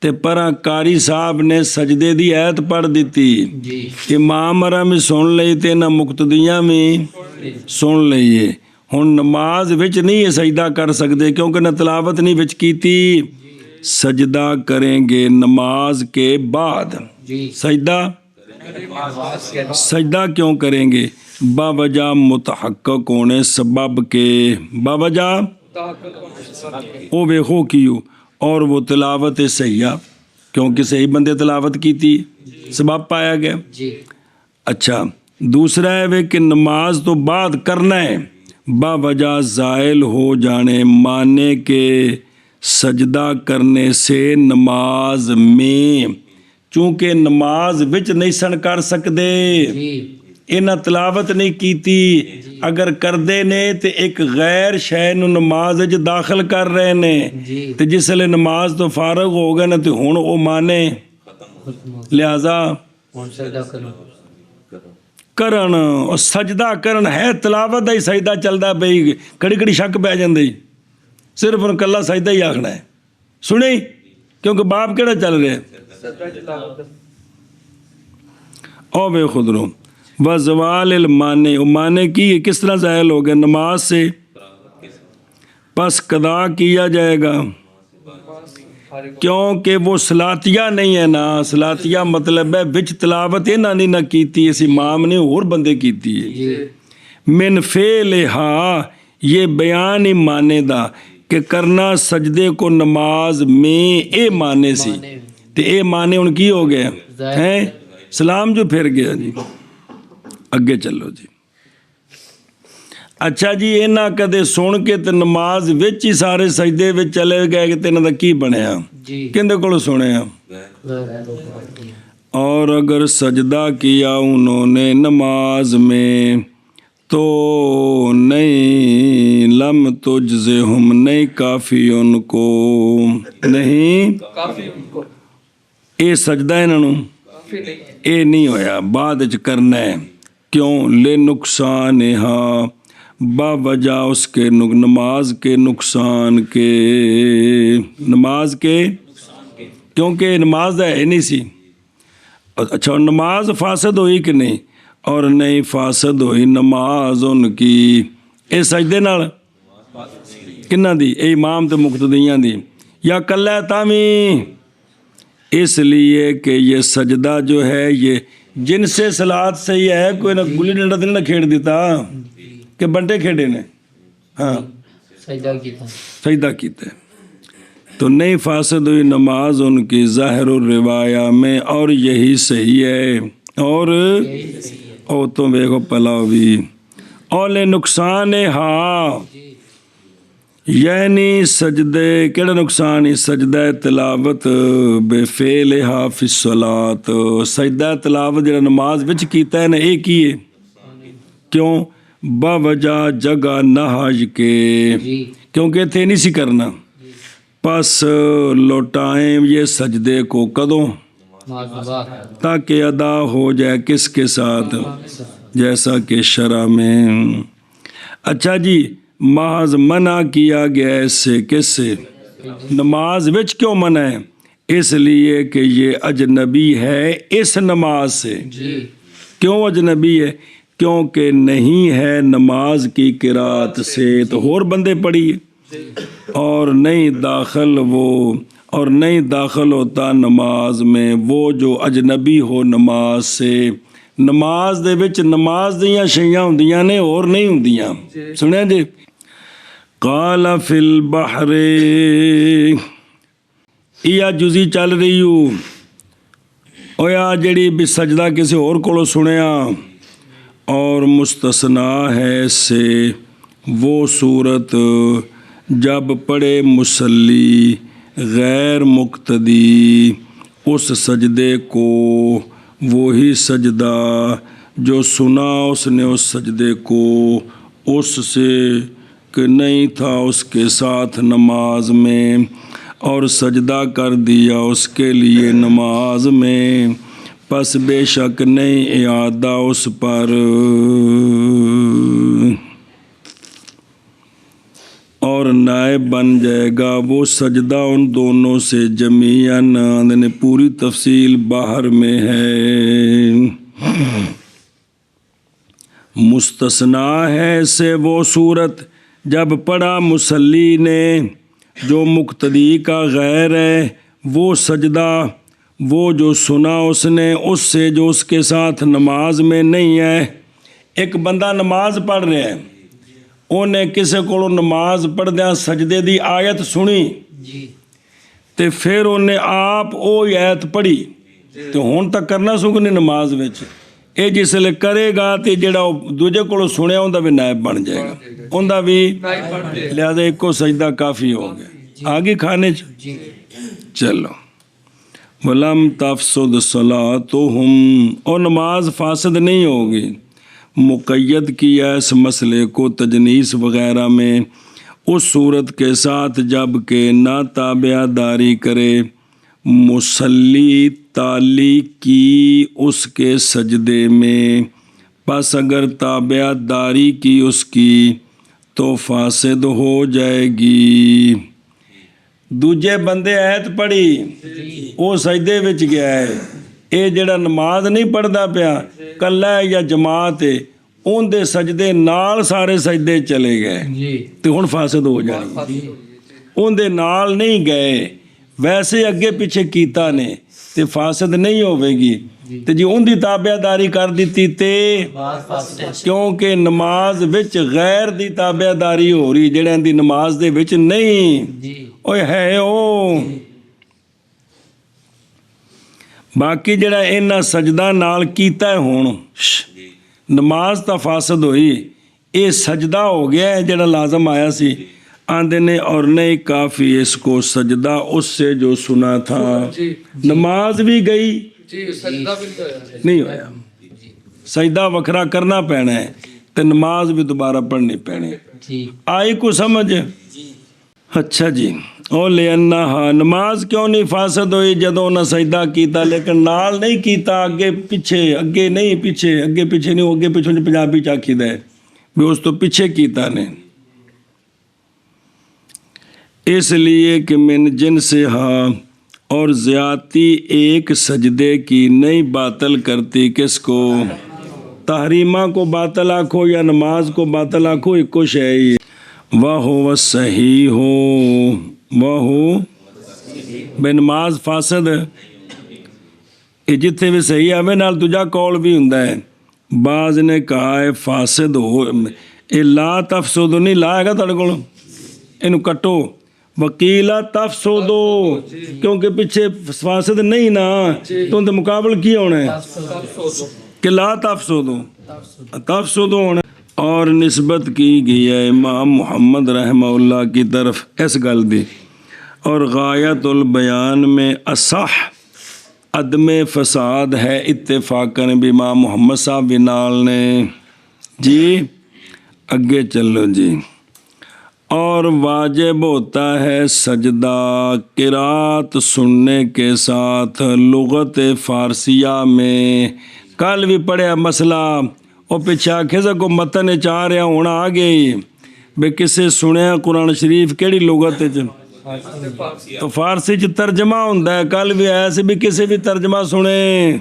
تے پرا قاری صاحب نے سجدے دی آیت پڑھ دیتی امام مرا میں سن لئی تے نہ مقتدیاں میں سن لئیے ہن نماز وچ نہیں یہ سجدہ کر سکتے کیونکہ نہ تلاوت نہیں وچ کیتی سجدہ کریں گے نماز کے بعد سجدہ کیوں کریں گے باوجہ متحقق ہونے سبب کے باوجہ او ویخو کیو اور وہ تلاوت صحیح کیونکہ صحیح بندے تلاوت کی تھی سبب پایا گیا اچھا دوسرا ہے وہ کہ نماز تو بعد کرنا ہے باوجہ زائل ہو جانے مانے کے سجدہ کرنے سے نماز میں چونکہ نماز وچ نہیں سن کر سکتے انہاں تلاوت نہیں کیتی اگر کردے نے تے ایک غیر شے نو نماز وچ داخل کر رہے نے تے جس لے نماز تو فارغ ہو گئے نا تے ہن او مانے لہذا کرن اور سجدہ کرن ہے تلاوت دا ہی سجدہ چلدا پئی کڑی کڑی شک پہ جاندی صرف ان کلا سجدہ ہی آکھنا ہے سنیں کیونکہ باب کیڑا چل رہا ہے او بے خود رو وزوال المانے مانے کی کس طرح زائل ہو گئے نماز سے پس قضا کیا جائے گا کیونکہ وہ صلاتیہ نہیں ہے نا صلاتیہ مطلب ہے وچ تلاوت انہاں نے نہ کیتی اس امام نے اور بندے کیتی ہے من فعلہا یہ بیان ہی مانے دا کہ کرنا سجدے کو نماز میں اے مانے سی تے اے مانے ان کی ہو گئے ہیں سلام جو پھر گیا جی اگے چلو جی اچھا جی انہاں کدے سن کے تے نماز وچ ہی سارے سجدے وچ چلے گئے کہ تے انہاں دا کی بنیا کہندے کولوں سنیا اور اگر سجدہ کیا انہوں نے نماز میں تو نہیں لم تجزہم نہیں کافی ان کو نہیں اے سجدہ انہوں اے نہیں ہویا بعد وچ کرنا ہے کیوں لے نقصان ہاں باوجہ اس کے نماز کے نقصان کے نماز کے کیونکہ نماز ہے نہیں سی اچھا نماز فاسد ہوئی کہ نہیں اور نہیں فاسد ہوئی نماز ان کی اے سجدے نال کنہ دی اے امام تے مقتدیاں دی یا کلہ تامی اس لیے کہ یہ سجدہ جو ہے یہ جن سے صلات صحیح ہے کوئی نہ گلی ڈنڈا دل نہ کھیڑ دیتا کہ بنٹے کھیڑے نے ہاں سجدہ کیتا ہے تو نہیں فاسد ہوئی نماز ان کی ظاہر الروایہ میں اور یہی صحیح ہے اور او تو بیگو پلاو بھی اولے نقصان ہاں یعنی سجدے کیڑا نقصان ہی سجدہ تلاوت بے فعلہا فی الصلاۃ سجدہ تلاوت جڑا نماز وچ کیتا ہے نا ایک ہی ہے کیوں باوجہ جگہ نہج کے کیونکہ تھے نہیں سی کرنا پس لوٹائیں یہ سجدے کو کدوں تاکہ ادا ہو جائے کس کے ساتھ جیسا کہ شرع میں اچھا جی محض منع کیا گیا اس سے کس سے نماز وچ کیوں منع ہے اس لیے کہ یہ اجنبی ہے اس نماز سے. کیوں اجنبی ہے؟ کیونکہ نہیں ہے نماز کی قرات سے تو اور بندے پڑھیے، اور نہیں داخل ہوتا نماز میں وہ جو اجنبی ہو نماز سے. نماز دے وچ نماز دیاں شیاں ہوندیاں نے اور نہیں ہوندیاں. سنیا جی. قال فی البحر، یہ جزی چل رہی ہوں اویا جڑی بھی سجدہ کسی اور کولو سنیا، اور مستثنا ہے اس سے وہ صورت جب پڑھے مصلی غیر مقتدی اس سجدے کو، وہی سجدہ جو سنا اس نے اس سجدے کو اس سے کہ نہیں تھا اس کے ساتھ نماز میں، اور سجدہ کر دیا اس کے لیے نماز میں، پس بے شک نہیں اعادہ اس پر، اور نائب بن جائے گا وہ سجدہ ان دونوں سے جمیعاً. نے پوری تفصیل باہر میں ہے. مستثنا ہے سے وہ صورت جب پڑھا مصلی نے جو مقتدی کا غیر ہے، وہ سجدہ وہ جو سنا اس نے اس سے جو اس کے ساتھ نماز میں نہیں ہے. ایک بندہ نماز پڑھ رہا ہے، انہیں کسی کو نماز پڑھدیاں سجدے دی آیت سنی تے پھر انہیں آپ وہ آیت پڑھی تو ہون تک کرنا سکھنی نماز وچ. یہ جس لئے کرے گا تو جڑا دوجے کو سنیا ان کا بھی نائب بن جائے گا، ان کا بھی لہذا ایک کو سجدہ کافی ہو گیا. آگے کھانے چلو. وَلَمْ تَفْسُدْ صَلَاتُهُمْ، اور نماز فاسد نہیں ہوگی. مقید کیا اس مسئلے کو تجنیس وغیرہ میں اس صورت کے ساتھ جب کہ نہ تابعہ داری کرے مصلی تالی کی اس کے سجدے میں، پس اگر تابعہ داری کی اس کی تو فاسد ہو جائے گی. دوجے بندے آیت پڑھی وہ سجدے وچ گیا ہے، اے جڑا نماز نہیں پڑھدا پیا کلا ہے یا جماعت ہے، ان دے سجدے نال سارے سجدے چلے گئے تو ہن فاسد ہو جانی. ان دے نال نہیں گئے ویسے اگے پیچھے کیتا نے تے فاسد نہیں ہوے گی. تے جی ان دی تابعہ داری کر دیتی تے کیونکہ نماز وچ غیر دی تابعہ داری ہو رہی جڑے دی نماز دے وچ نہیں اوے ہے او. باقی جڑا انہاں سجدہ نال کیتا ہے ہون نماز تا فاسد ہوئی، اے سجدہ ہو گیا ہے جڑا لازم آیا سی. آندے نے اور نہیں کافی اس کو سجدہ اس سے جو سنا تھا. نماز بھی گئی نہیں ہویا، سجدہ وکھرا کرنا پینا ہے تے نماز بھی دوبارہ پڑھنی پینی. آئی کو سمجھ؟ اچھا جی. اور لِأَنَّهَا، نماز کیوں نہیں فاسد ہوئی جدوں انہاں سجدہ کیتا لیکن نال نہیں کیتا، اگے پیچھے اگے نہیں پیچھے اگے پیچھے نہیں، اگے پیچھے پنجابی چاکھی دے بھی اس تو پیچھے کیتا نے. اس لیے کہ من جن سے ہاں، اور زیادتی ایک سجدے کی نہیں باطل کرتی کس کو؟ تحریمہ کو باطل آکھو یا نماز کو باطل آکھو، ایک کو شے ہی. وَهُوَ الصَّحِيحُ، وَهُوَ بے نماز فاسد یہ جتھے بھی صحیح آوے نال دوجا قول بھی ہوندا ہے. بعض نے کہا ہے فاسد ہو، یہ لا تفسد نہیں، لا ہے گا تھوڑے کول، اینو کٹو. وکیلا تفسدو کیونکہ پیچھے فاسد نہیں نا تو اندر مقابل کی ہونا ہے کہ لا تفسدو، تفسدو ہونا. اور نسبت کی گئی ہے امام محمد رحمہ اللہ کی طرف اس گل دی. اور غایت البیان میں اصح عدم فساد ہے اتفاقاً بھی امام محمد صاحب بھی نال نے. جی اگے چلو جی. اور واجب ہوتا ہے سجدہ قرات سننے کے ساتھ لغت فارسیہ میں. کل بھی پڑھیا مسئلہ وہ پیچھے آکھے سا کو متن چاہ رہا ہونا آ گئی بھی کسے سنیا قرآن شریف کیڑی لغت تو فارسی ਚ ਤਰਜਮਾ ਹੁੰਦਾ ਹੈ। ਕੱਲ ਵੀ ਆਇਆ ਸੀ ਵੀ ਕਿਸੇ ਵੀ ਤਰਜਮਾ ਸੁਣੇ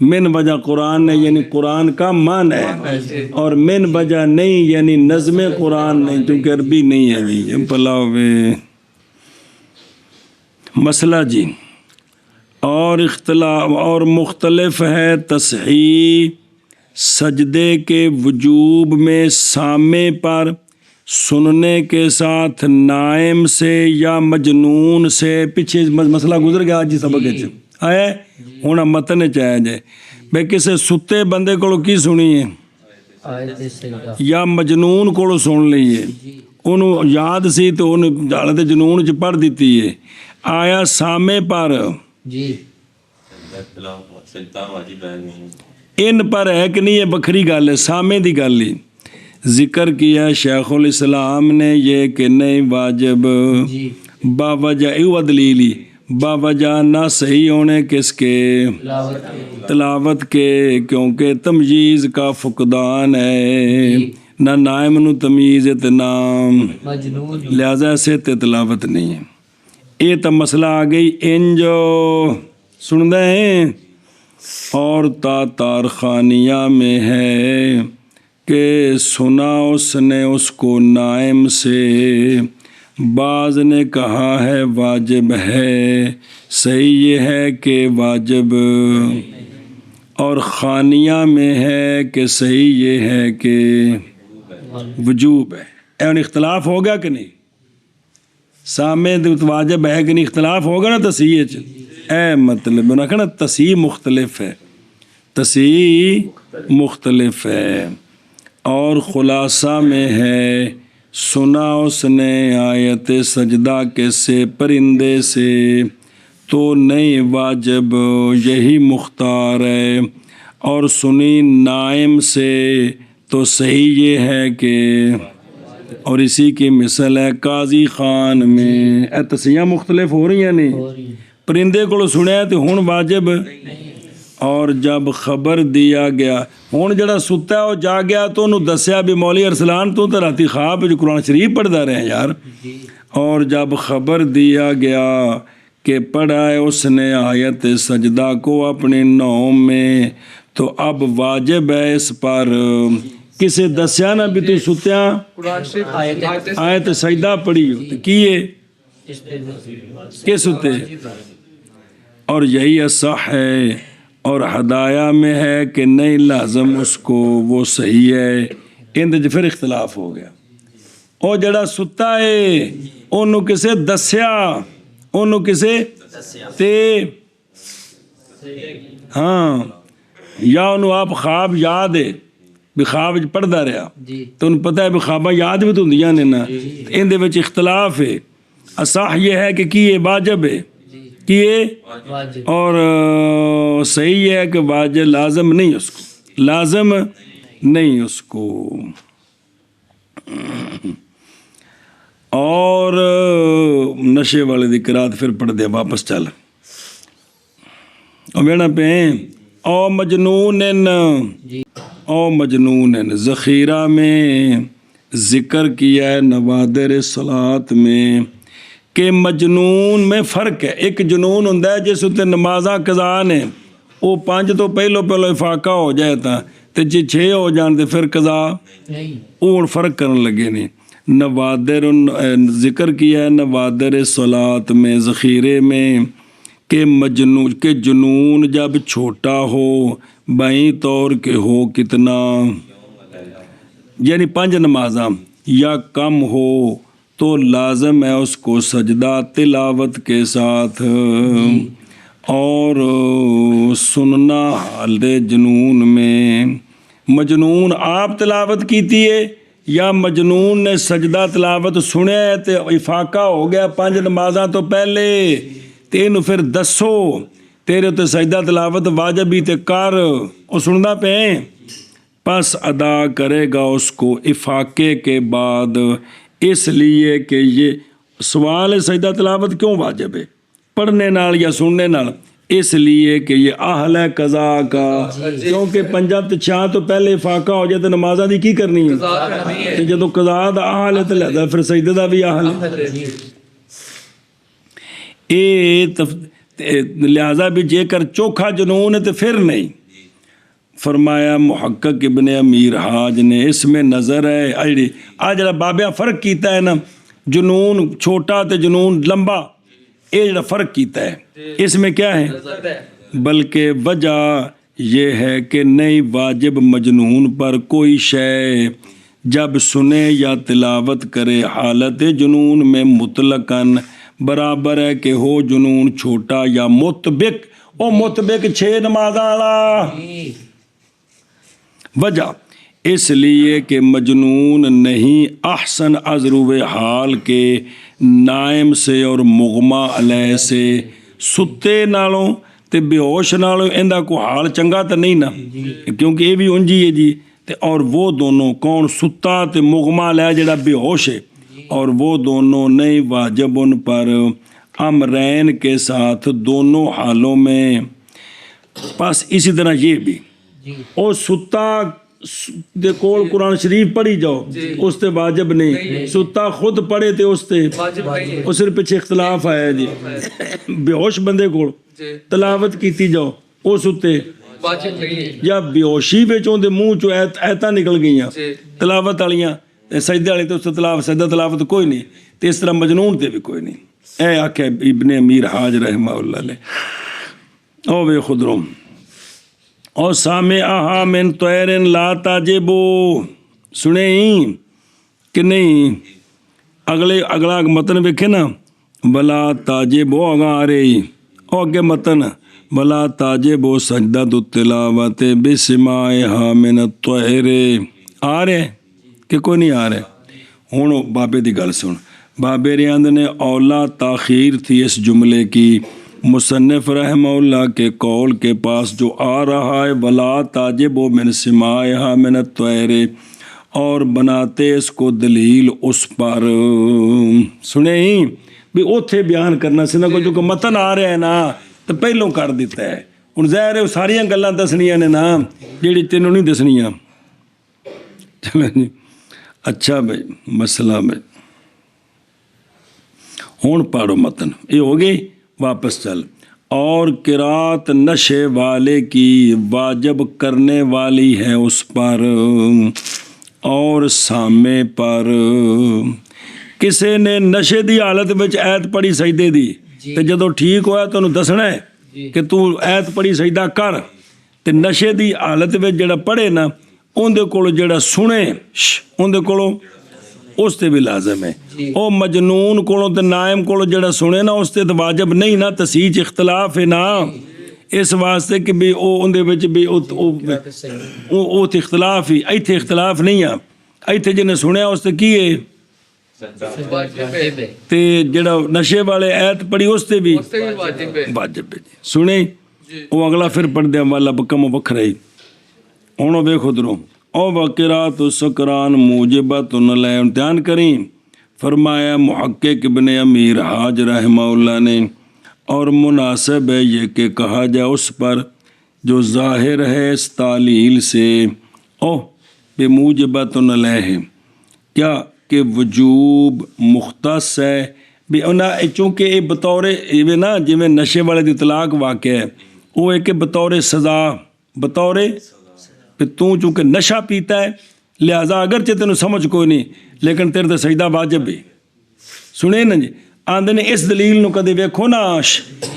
من وجہ قرآن ہے یعنی قرآن کا مان ہے، اور من وجہ نہیں یعنی نظم قرآن نہیں، کیونکہ عربی نہیں ہے جی پلاوے مسئلہ جی۔ اور اختلاف اور مختلف ہے تصحیح سجدے کے وجوب میں سامع پر سننے کے ساتھ نائم سے یا مجنون سے۔ پیچھے مسئلہ گزر گیا جی سبق آئے ہوں متن چاہے جائے بھائی کسے ستے بندے کو کی سنی ہے یا مجنون کو سن لیے انہوں یاد سی تو انہوں حالت جنون چ پڑھ دیتی ہے، آیا سامع پر جی ان پر ہے کہ نہیں، یہ بکھری گل ہے، سامع دی گل ہی ذکر کیا شیخ الاسلام نے یہ کہ نہیں واجب باوجہ ایو دلیلی باوجہ نہ صحیح ہونے کس کے تلاوت کے، کیونکہ تمییز کا فقدان ہے، نہ نائم نو تمییز تے نہ لہذا ایسے تے تلاوت نہیں ہے۔ یہ تو مسئلہ آ گئی انجو سن دے ہیں۔ اور تاتار خانیہ میں ہے کہ سنا اس نے اس کو نائم سے، بعض نے کہا ہے واجب ہے، صحیح یہ ہے کہ واجب، اور خانیہ میں ہے کہ صحیح یہ ہے کہ وجوب ہے۔ ایون اختلاف ہو گیا کہ نہیں؟ سامع واجب ہے کہ نہیں، اختلاف ہوگا نا تصحیح اے مطلب نہ کہنا تصحیح مختلف ہے، تصحیح مختلف ہے۔ اور خلاصہ میں ہے سنا اس نے آیت سجدہ کے سے پرندے سے تو نہیں واجب، یہی مختار ہے، اور سنی نائم سے تو صحیح یہ ہے کہ، اور اسی کی مثل ہے قاضی خان میں۔ اے تصحیحاں مختلف ہو رہی ہیں نہیں، پرندے کو سنیا تو ہن واجب، اور جب خبر دیا گیا ہن جڑا ستا ہے وہ جا گیا تو انہوں دسیا بھی مولوی ارسلان تو راتی خواب جو قرآن شریف پڑھتا رہے یار، اور جب خبر دیا گیا کہ پڑھا ہے اس نے آیت سجدہ کو اپنے نوم میں تو اب واجب ہے اس پر، کسے دسیا نہ بھی تو ستیا آیت سجدہ پڑھی ہو کیے کہ ستے، اور یہی اصح ہے۔ اور ہدایہ میں ہے کہ نہیں لازم اس کو، وہ صحیح ہے، اندر پھر اختلاف ہو گیا۔ او جڑا ستا ہے انہوں کسے دسیا، انہوں کسے تے ہاں، یا انہوں آپ خواب یاد ہے بھی خواب پڑھتا رہا تو انہوں پتہ ہے بھی خوابہ یاد بھی تو ہوندیاں نے نا، اندر وچ اختلاف ہے۔ اصح یہ ہے کہ یہ واجب ہے کیے، اور صحیح ہے کہ واجب لازم نہیں اس کو، لازم نہیں اس کو۔ اور نشے والے دی قرات پھر پڑھ دیا واپس چل اور بینا پہ او مجنون او مجنون ذخیرہ میں ذکر کیا ہے نوادر صلات میں کہ مجنون میں فرق ہے۔ ایک جنون ہوں جس اتنے نمازاں قضا نے وہ 5 تو پہلو افاقہ ہو جائے تو جی 6 ہو جان تو پھر قضا وہ فرق کرنے لگے نہیں۔ نوادر ذکر کیا ہے نوادر صلات میں ذخیرے میں کہ جنون جب چھوٹا ہو بائیں طور کے ہو کتنا، یعنی 5 نمازاں یا کم ہو تو لازم ہے اس کو سجدہ تلاوت کے ساتھ، اور سننا حالت جنون میں۔ مجنون آپ تلاوت کیتی ہے یا مجنون نے سجدہ تلاوت سنیا ہے تو افاقہ ہو گیا 5 نمازاں تو پہلے، تینوں پھر دسو تیرے تو سجدہ تلاوت واجب ہی تے کر، وہ سننا پہ پس ادا کرے گا اس کو افاقے کے بعد۔ اس لیے کہ یہ سوال ہے سجدہ تلاوت کیوں واجب ہے پڑھنے نال یا سننے نال، اس لیے کہ یہ اہل ہے قضا کا، کیونکہ 5 تے 6 تو پہلے افاقہ ہو جائے تو نمازاں دی کی کرنی ہے، جدو قضا دا اہل ہے تو لہذا پھر سجدہ دا بھی اہل ہے۔ لہذا بھی جے کر چوکھا جنون ہے تو پھر نہیں، فرمایا محقق ابن امیر حاج نے اس میں نظر ہے جڑا بابیا فرق کیتا ہے نا جنون چھوٹا تے جنون لمبا یہ جڑا فرق کیتا ہے اس میں کیا ہے بلکہ وجہ یہ ہے کہ نہیں واجب مجنون پر کوئی شے جب سنے یا تلاوت کرے حالت جنون میں مطلقاً برابر ہے کہ ہو جنون چھوٹا یا مطبق او مطبق 6 نمازاں والا وجہ اس لیے کہ مجنون نہیں احسن از روئے حال کے نائم سے اور مغما علیہ سے ستے نالوں تے بے ہوش نالوں اندہ کو حال چنگا تو نہیں نا کیونکہ یہ بھی انجی ہے جی تے اور وہ دونوں کون ستا تے مغما علیہ جڑا بے ہوش ہے اور وہ دونوں نہیں واجب ان پر امرین کے ساتھ دونوں حالوں میں بس اسی طرح یہ بھی او ستا دے کول قرآن شریف پڑھی جاؤ اس تے واجب نہیں ستا خود پڑھے تے اس تے اس سے پیچھے اختلاف آیا جی بے ہوش بندے کول تلاوت کیتی جاؤ او ستے یا بے ہوشی وچوں دے منہ چوں ایتاں نکل گئیاں تلاوت والیاں سجدے والے تے اس تے تلاوت سجدہ تلاوت کوئی نہیں تے اس طرح مجنون تے بھی کوئی نہیں اے آکھے ابن امیر حاج رحمہ اللہ نے او بے خدروں او سامعہا من طیر لا تاجبو سنے ہی کہ نہیں اگلا متن ویکھے نا بلا تاجبو آگا آ رہی او اگے متن بلا تاجبو سجدہ تلاوت بسماعہا من الطیر آ رہے کہ کوئی نہیں آ رہے ہوں بابے دی گل سن بابے ریاند نے اولا تاخیر تھی اس جملے کی مصنف رحمہ اللہ کے قول کے پاس جو آ رہا ہے ولا تاجب من سماعہا من الطیر اور بناتے اس کو دلیل اس پر سنے ہی بھی اوتھے بیان کرنا سی نا کو جو کہ متن آ رہا ہے نا تو پہلوں کر دیتا ہے ہوں ظاہر ہے ساریاں گلاں دسنیاں نے نا جیڑی تینوں نہیں دسنیاں چلو جی اچھا بھائی مسئلہ بھائی ہون پاڑو متن یہ ہو گئی واپس چل اور قرات نشے والے کی واجب کرنے والی ہے اس پر اور سامے پر کسی نے نشے دی حالت وچ ایت پڑھی سجدے دی تے جدوں ٹھیک ہویا تو انہوں دسنا ہے کہ تو ایت پڑھی سجدہ کر تے نشے دی حالت وچ جڑا پڑھے نا اون دے کولو جڑا سنے اون دے کولو اس تے بھی لازم ہے او مجنون کولو تے نائم کولو جڑا سنے نا اس تے تو واجب نہیں نا تسیج اختلاف ہے نا اس واسطے کہ بھی او اون دے وچ بھی او تے اختلاف ہی ایتھے اختلاف نہیں ہے ایتھے جنے سنیا اس تے کی ہے تے جڑا نشے والے ایت پڑھی اس تے بھی واجب ہے سنے او اگلا پھر پڑھ دیا والا بکم وکھرا ہی ہوں ویکھو دروں او وقرات سکران موجبت لے امتحان کریں فرمایا محقق ابن امیر حاج رحمہ اللہ نے اور مناسب ہے یہ کہ کہا جائے اس پر جو ظاہر ہے اس تعلیل سے او بے موجبت علیہ کیا کہ وجوب مختص ہے بھی چونکہ یہ بطور نا جی نشے والے دی طلاق واقع ہے وہ ہے کہ بطور سزا بطور کہ تو چونکہ نشہ پیتا ہے لہٰذا اگرچہ تینوں سمجھ کوئی نہیں لیکن تیرے تے سجدہ واجب بھی سنے نا جی آندے نے اس دلیل نو کدے ویکھو نا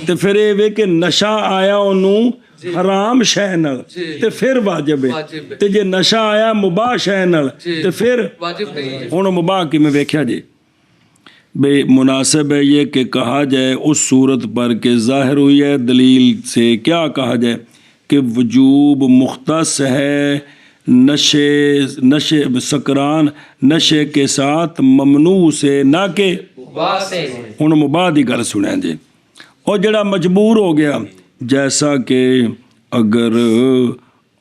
تے پھر یہ وے کہ نشہ آیا انہوں حرام شے نال تے پھر واجب ہے تے جے نشہ آیا مباح شے نال تے پھر ہن مباح کی میں ویکھیا جی بے مناسب ہے یہ کہ کہا جائے اس صورت پر کہ ظاہر ہوئی ہے دلیل سے کیا کہا جائے کہ وجوب مختص ہے نشے سکران نشے کے ساتھ ممنوع سے نہ کہ ہن مباح دی گل سنیں جی اور جڑا مجبور ہو گیا جیسا کہ اگر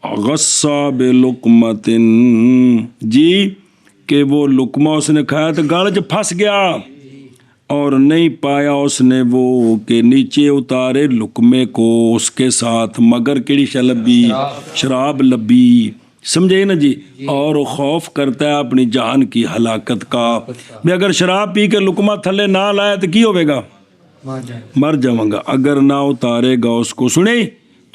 غصہ بلقمۃ جی کہ وہ لقمہ اس نے کھایا تو گال چ پھنس گیا اور نہیں پایا اس نے وہ کہ نیچے اتارے لقمے کو اس کے ساتھ مگر کیڑی شے لبی شراب لبی سمجھے نا جی اور خوف کرتا ہے اپنی جان کی ہلاکت کا بھی اگر شراب پی کے لقمہ تھلے نہ لایا تو کی ہوئے گا مر جاؤں گا اگر نہ اتارے گا اس کو سنے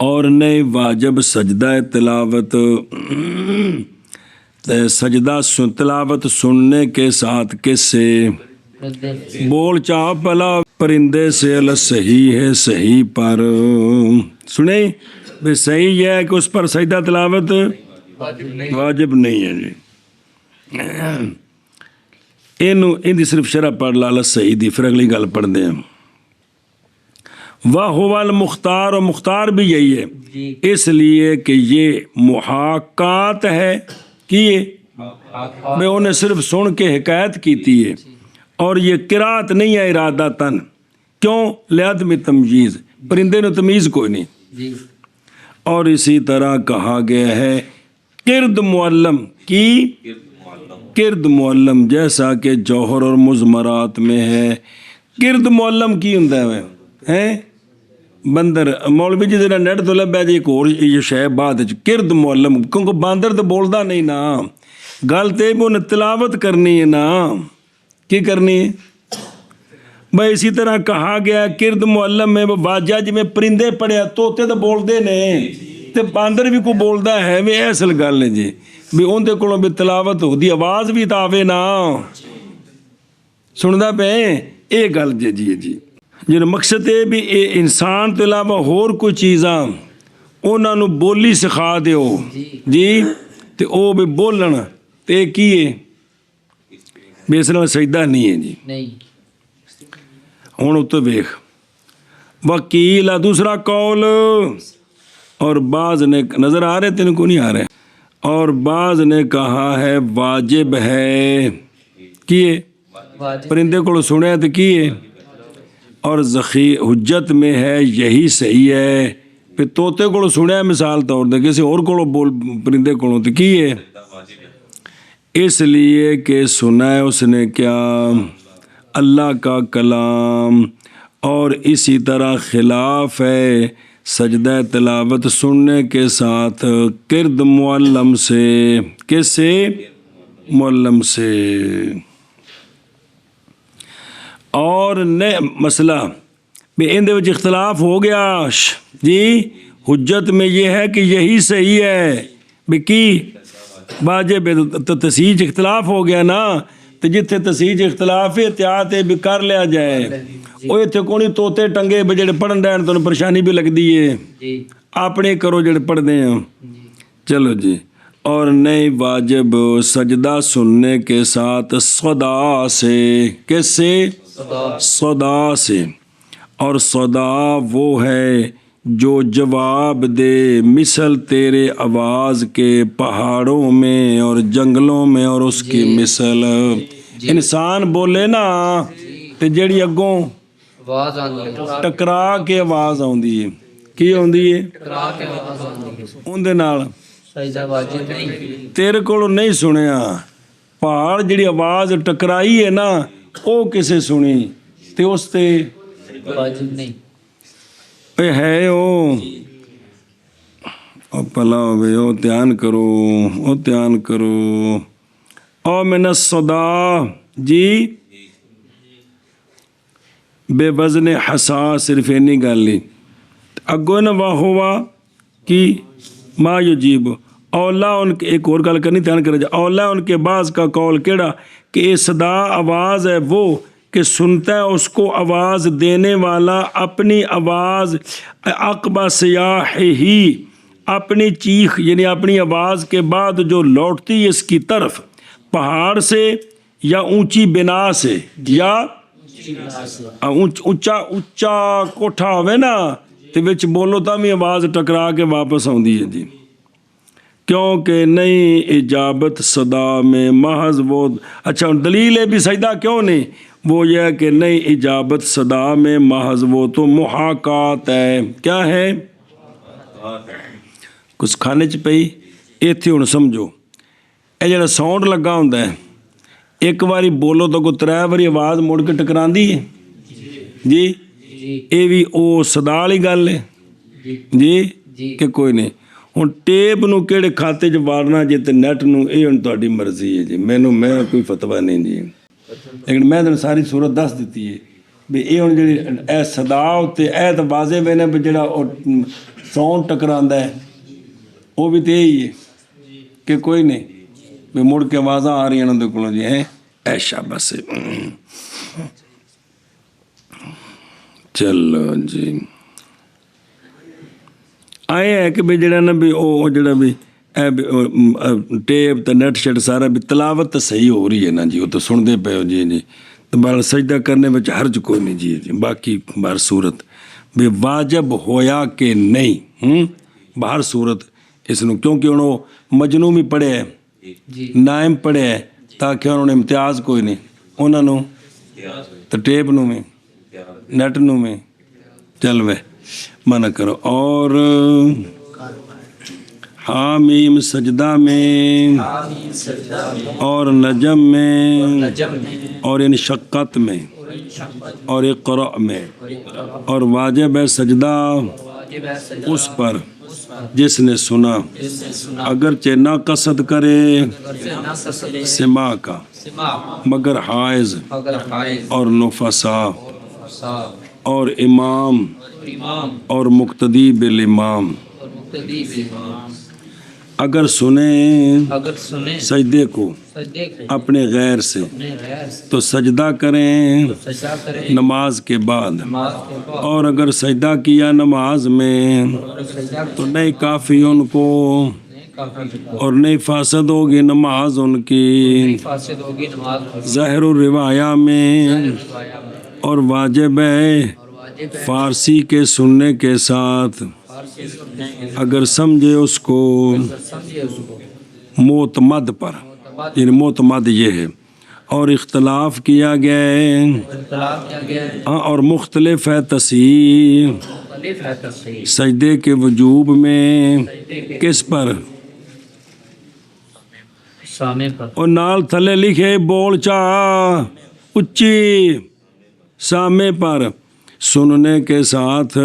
اور نہیں واجب سجدہ تلاوت سجدہ تلاوت سننے کے ساتھ کس سے بول چاہ پلا پرندے سے صحیح ہے صحیح پر سنیں بھائی صحیح یہ ہے کہ اس پر سجدہ تلاوت واجب نہیں ہے جی یہ صرف شرح پڑھ لا صحیح دی پھر اگلی گل پڑھ دیں وہ المختار اور مختار بھی یہی ہے اس لیے کہ یہ محاکات ہے کہ میں انہیں صرف سن کے حکایت کیتی ہے اور یہ قرات نہیں ہے ارادتاً کیوں لعدم تمییز پرندے نے تمیز کوئی نہیں اور اسی طرح کہا گیا ہے کرد معلم کی کرد معلم جیسا کہ جوہر اور مضمرات میں ہے کرد معلم کی ہوں ہے بندر مولوی جی ذرا نیٹ تو لبیا جی ایک اور یہ شے بعد کرد معلم کیونکہ باندر تو بولدا نہیں نا گل تے بھی انہیں تلاوت کرنی ہے نا کی کرنی ہے بھائی اسی طرح کہا گیا کرد معلم میں واجہ جی میں پرندے پڑھیا توتے تو بولتے نے تے باندر بھی کوئی بولدا ہے بھی اصل گل ہے جی بھی اندر کولوں بھی تلاوت ہوتی آواز بھی تو آوے نا سندا پہ یہ گل جی جی جی جن مقصد ہے بھی انسان تو علاوہ ہور کوئی چیزاں انہاں نو بولی سکھا دیو جی تے او بھی بولن تے کی ہے بے اسلام سجدہ نہیں ہے جی ہوں اتو ویخ وکیل دوسرا قول اور بعض نے نظر آ رہے تین کو نہیں آ رہے اور بعض نے کہا ہے واجب ہے کیے پرندے کو سنیا تو کیے اور حجت میں ہے یہی صحیح ہے پھر طوطے کو سنیا مثال طور دے کسی اور کو بول پرندے کو تو کیے اس لیے کہ سنا ہے اس نے کیا اللہ کا کلام اور اسی طرح خلاف ہے سجدہ تلاوت سننے کے ساتھ کرد معلم سے کس سے معلم سے اور مسئلہ بھی ان وچ اختلاف ہو گیا جی حجت میں یہ ہے کہ یہی صحیح ہے بھی کی واجب تو تسیج اختلاف ہو گیا نا تو جتھے تسیج اختلاف ہے احتیاط بھی کر لیا جائے وہ اتنے کونی طوطے ٹنگے بھی جڑے پڑھن ڈین تو پریشانی بھی لگتی ہے اپنے کرو جڑے پڑھتے ہیں چلو جی اور نہیں واجب سجدہ سننے کے ساتھ صدا سے کس سے صدا سے اور صدا وہ ہے جو جواب دے مثل تیرے آواز کے پہاڑوں میں اور جنگلوں میں اور اس کی مثل انسان بولے نا تے جڑی اگوں ٹکرا کے آواز آندی ہے کی آندی ہے اون دے نال تیرے کو نہیں سنیا پہاڑ جڑی آواز ٹکرائی ہے نا او کسے سنی تے اس تے واجب نہیں ہے او پلا ہوئے او دھیان کرو او من الصدا جی بے وزن حسا صرف اینی گل نہیں اگو نا واہ ہوا کی ما یجیب اولا ان کے ایک اور گل کرنی دھیان کرے جا اولا ان کے بعض کا قول کیڑا کہ یہ صدا آواز ہے وہ کہ سنتا ہے اس کو آواز دینے والا اپنی آواز عقبہ سیاح ہی اپنی چیخ یعنی اپنی آواز کے بعد جو لوٹتی ہے اس کی طرف پہاڑ سے یا اونچی بنا سے یا اونچا کوٹھا ہوئے نا تے وچ بولو تا بھی آواز ٹکرا کے واپس آندی ہے جی کیونکہ نئی اجابت صدا میں محض وہ اچھا دلیل ہے بھی سجدہ کیوں نہیں وہ یہ ہے کہ نئی اجابت صدا میں محض وہ تو محاکات ہے کیا ہے کچھ کھانے چ پئی ایتھے ہن سمجھو اے جڑا ساؤنڈ لگا ہوندا ہے ایک واری بولو تو کوئی 3 واری آواز مڑ کے ٹکراندی ہے جی اے بھی او صدا والی گل ہے جی کہ کوئی نہیں ہوں ٹیپ نو کہڑے کھاتے چ وارنا جی تے نیٹ نو یہ ہوں تہاڈی مرضی ہے جی میں کوئی فتویٰ نہیں جی لیکن میں تمہیں ساری صورت دس دیتی ہے ਵੀ ਇਹ ਹੁਣ ਜਿਹੜੀ ਇਹ ਸਦਾ ਉੱਤੇ ਇਹ ਤਾਂ ਵਾਜ਼ੇ ਵੇ ਨੇ ਵੀ ਜਿਹੜਾ ਉਹ ਸਾਊਂਡ ਟਕਰਾਉਂਦਾ ਹੈ ਉਹ ਵੀ ਤੇ ਹੀ ਹੈ ਕਿ ਕੋਈ ਨਹੀਂ ਵੀ ਮੁੜ ਕੇ ਆਵਾਜ਼ਾਂ ਆ ਰਹੀਆਂ ਉਹਨਾਂ ਦੇ ਕੋਲੋਂ ਜੀ ਹੈ ਐਸ਼ਾ ਬਸ ਚਲੋ ਜੀ ਆਏ ਹੈ ਕਿ ਵੀ ਜਿਹੜਾ ਨਾ ਵੀ ਉਹ ਜਿਹੜਾ ਵੀ ਟੇਪ ਤੇ ਨੈਟ ਸ਼ੈਟ ਸਾਰਾ ਵੀ ਤਲਾਵਤ ਤਾਂ ਸਹੀ ਹੋ ਰਹੀ ਹੈ ਨਾ ਜੀ ਉਹ ਤਾਂ ਸੁਣਦੇ ਪਏ ਹੋ ਜੀ تو بال سجدہ کرنے میں حرج کوئی نہیں جی باقی بہر صورت بھی واجب ہویا کہ نہیں بہر صورت اس نے کیونکہ انہوں مجنوں بھی پڑھے ہے نائم پڑھے ہے تاکہ انہوں نے امتیاز کوئی نہیں انہوں نے تو ٹیپ نو میں نیٹ نو میں چل وے منع کرو اور حامیم سجدہ میں اور نجم میں اور انشقت میں اور اقرأ میں اور واجب ہے سجدہ اس پر جس نے سنا اگرچہ نہ قصد کرے سماع کا مگر حائض اور نفسا اور امام اور مقتدی بالامام اگر سنیں سجدے کو اپنے غیر سے تو سجدہ کریں نماز کے بعد اور اگر سجدہ کیا نماز میں تو نہیں کافی ان کو اور نہیں فاسد ہوگی نماز ان کی ظاہر الروایہ میں اور واجب ہے فارسی کے سننے کے ساتھ اگر سمجھے اس کو معتمد پر یعنی معتمد یہ ہے اور اختلاف کیا گیا ہے اور مختلف ہے تصحیح سجدے کے وجوب میں کس پر اور نال تھلے لکھے بول چاہ اچھی سامے پر سننے کے ساتھ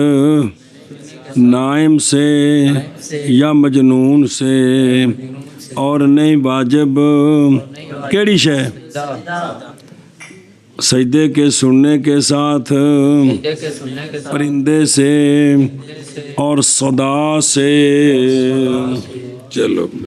نائم سے یا مجنون سے اور نہیں واجب کیڑی شے سجدے کے سننے کے ساتھ پرندے سے اور صدا سے چلو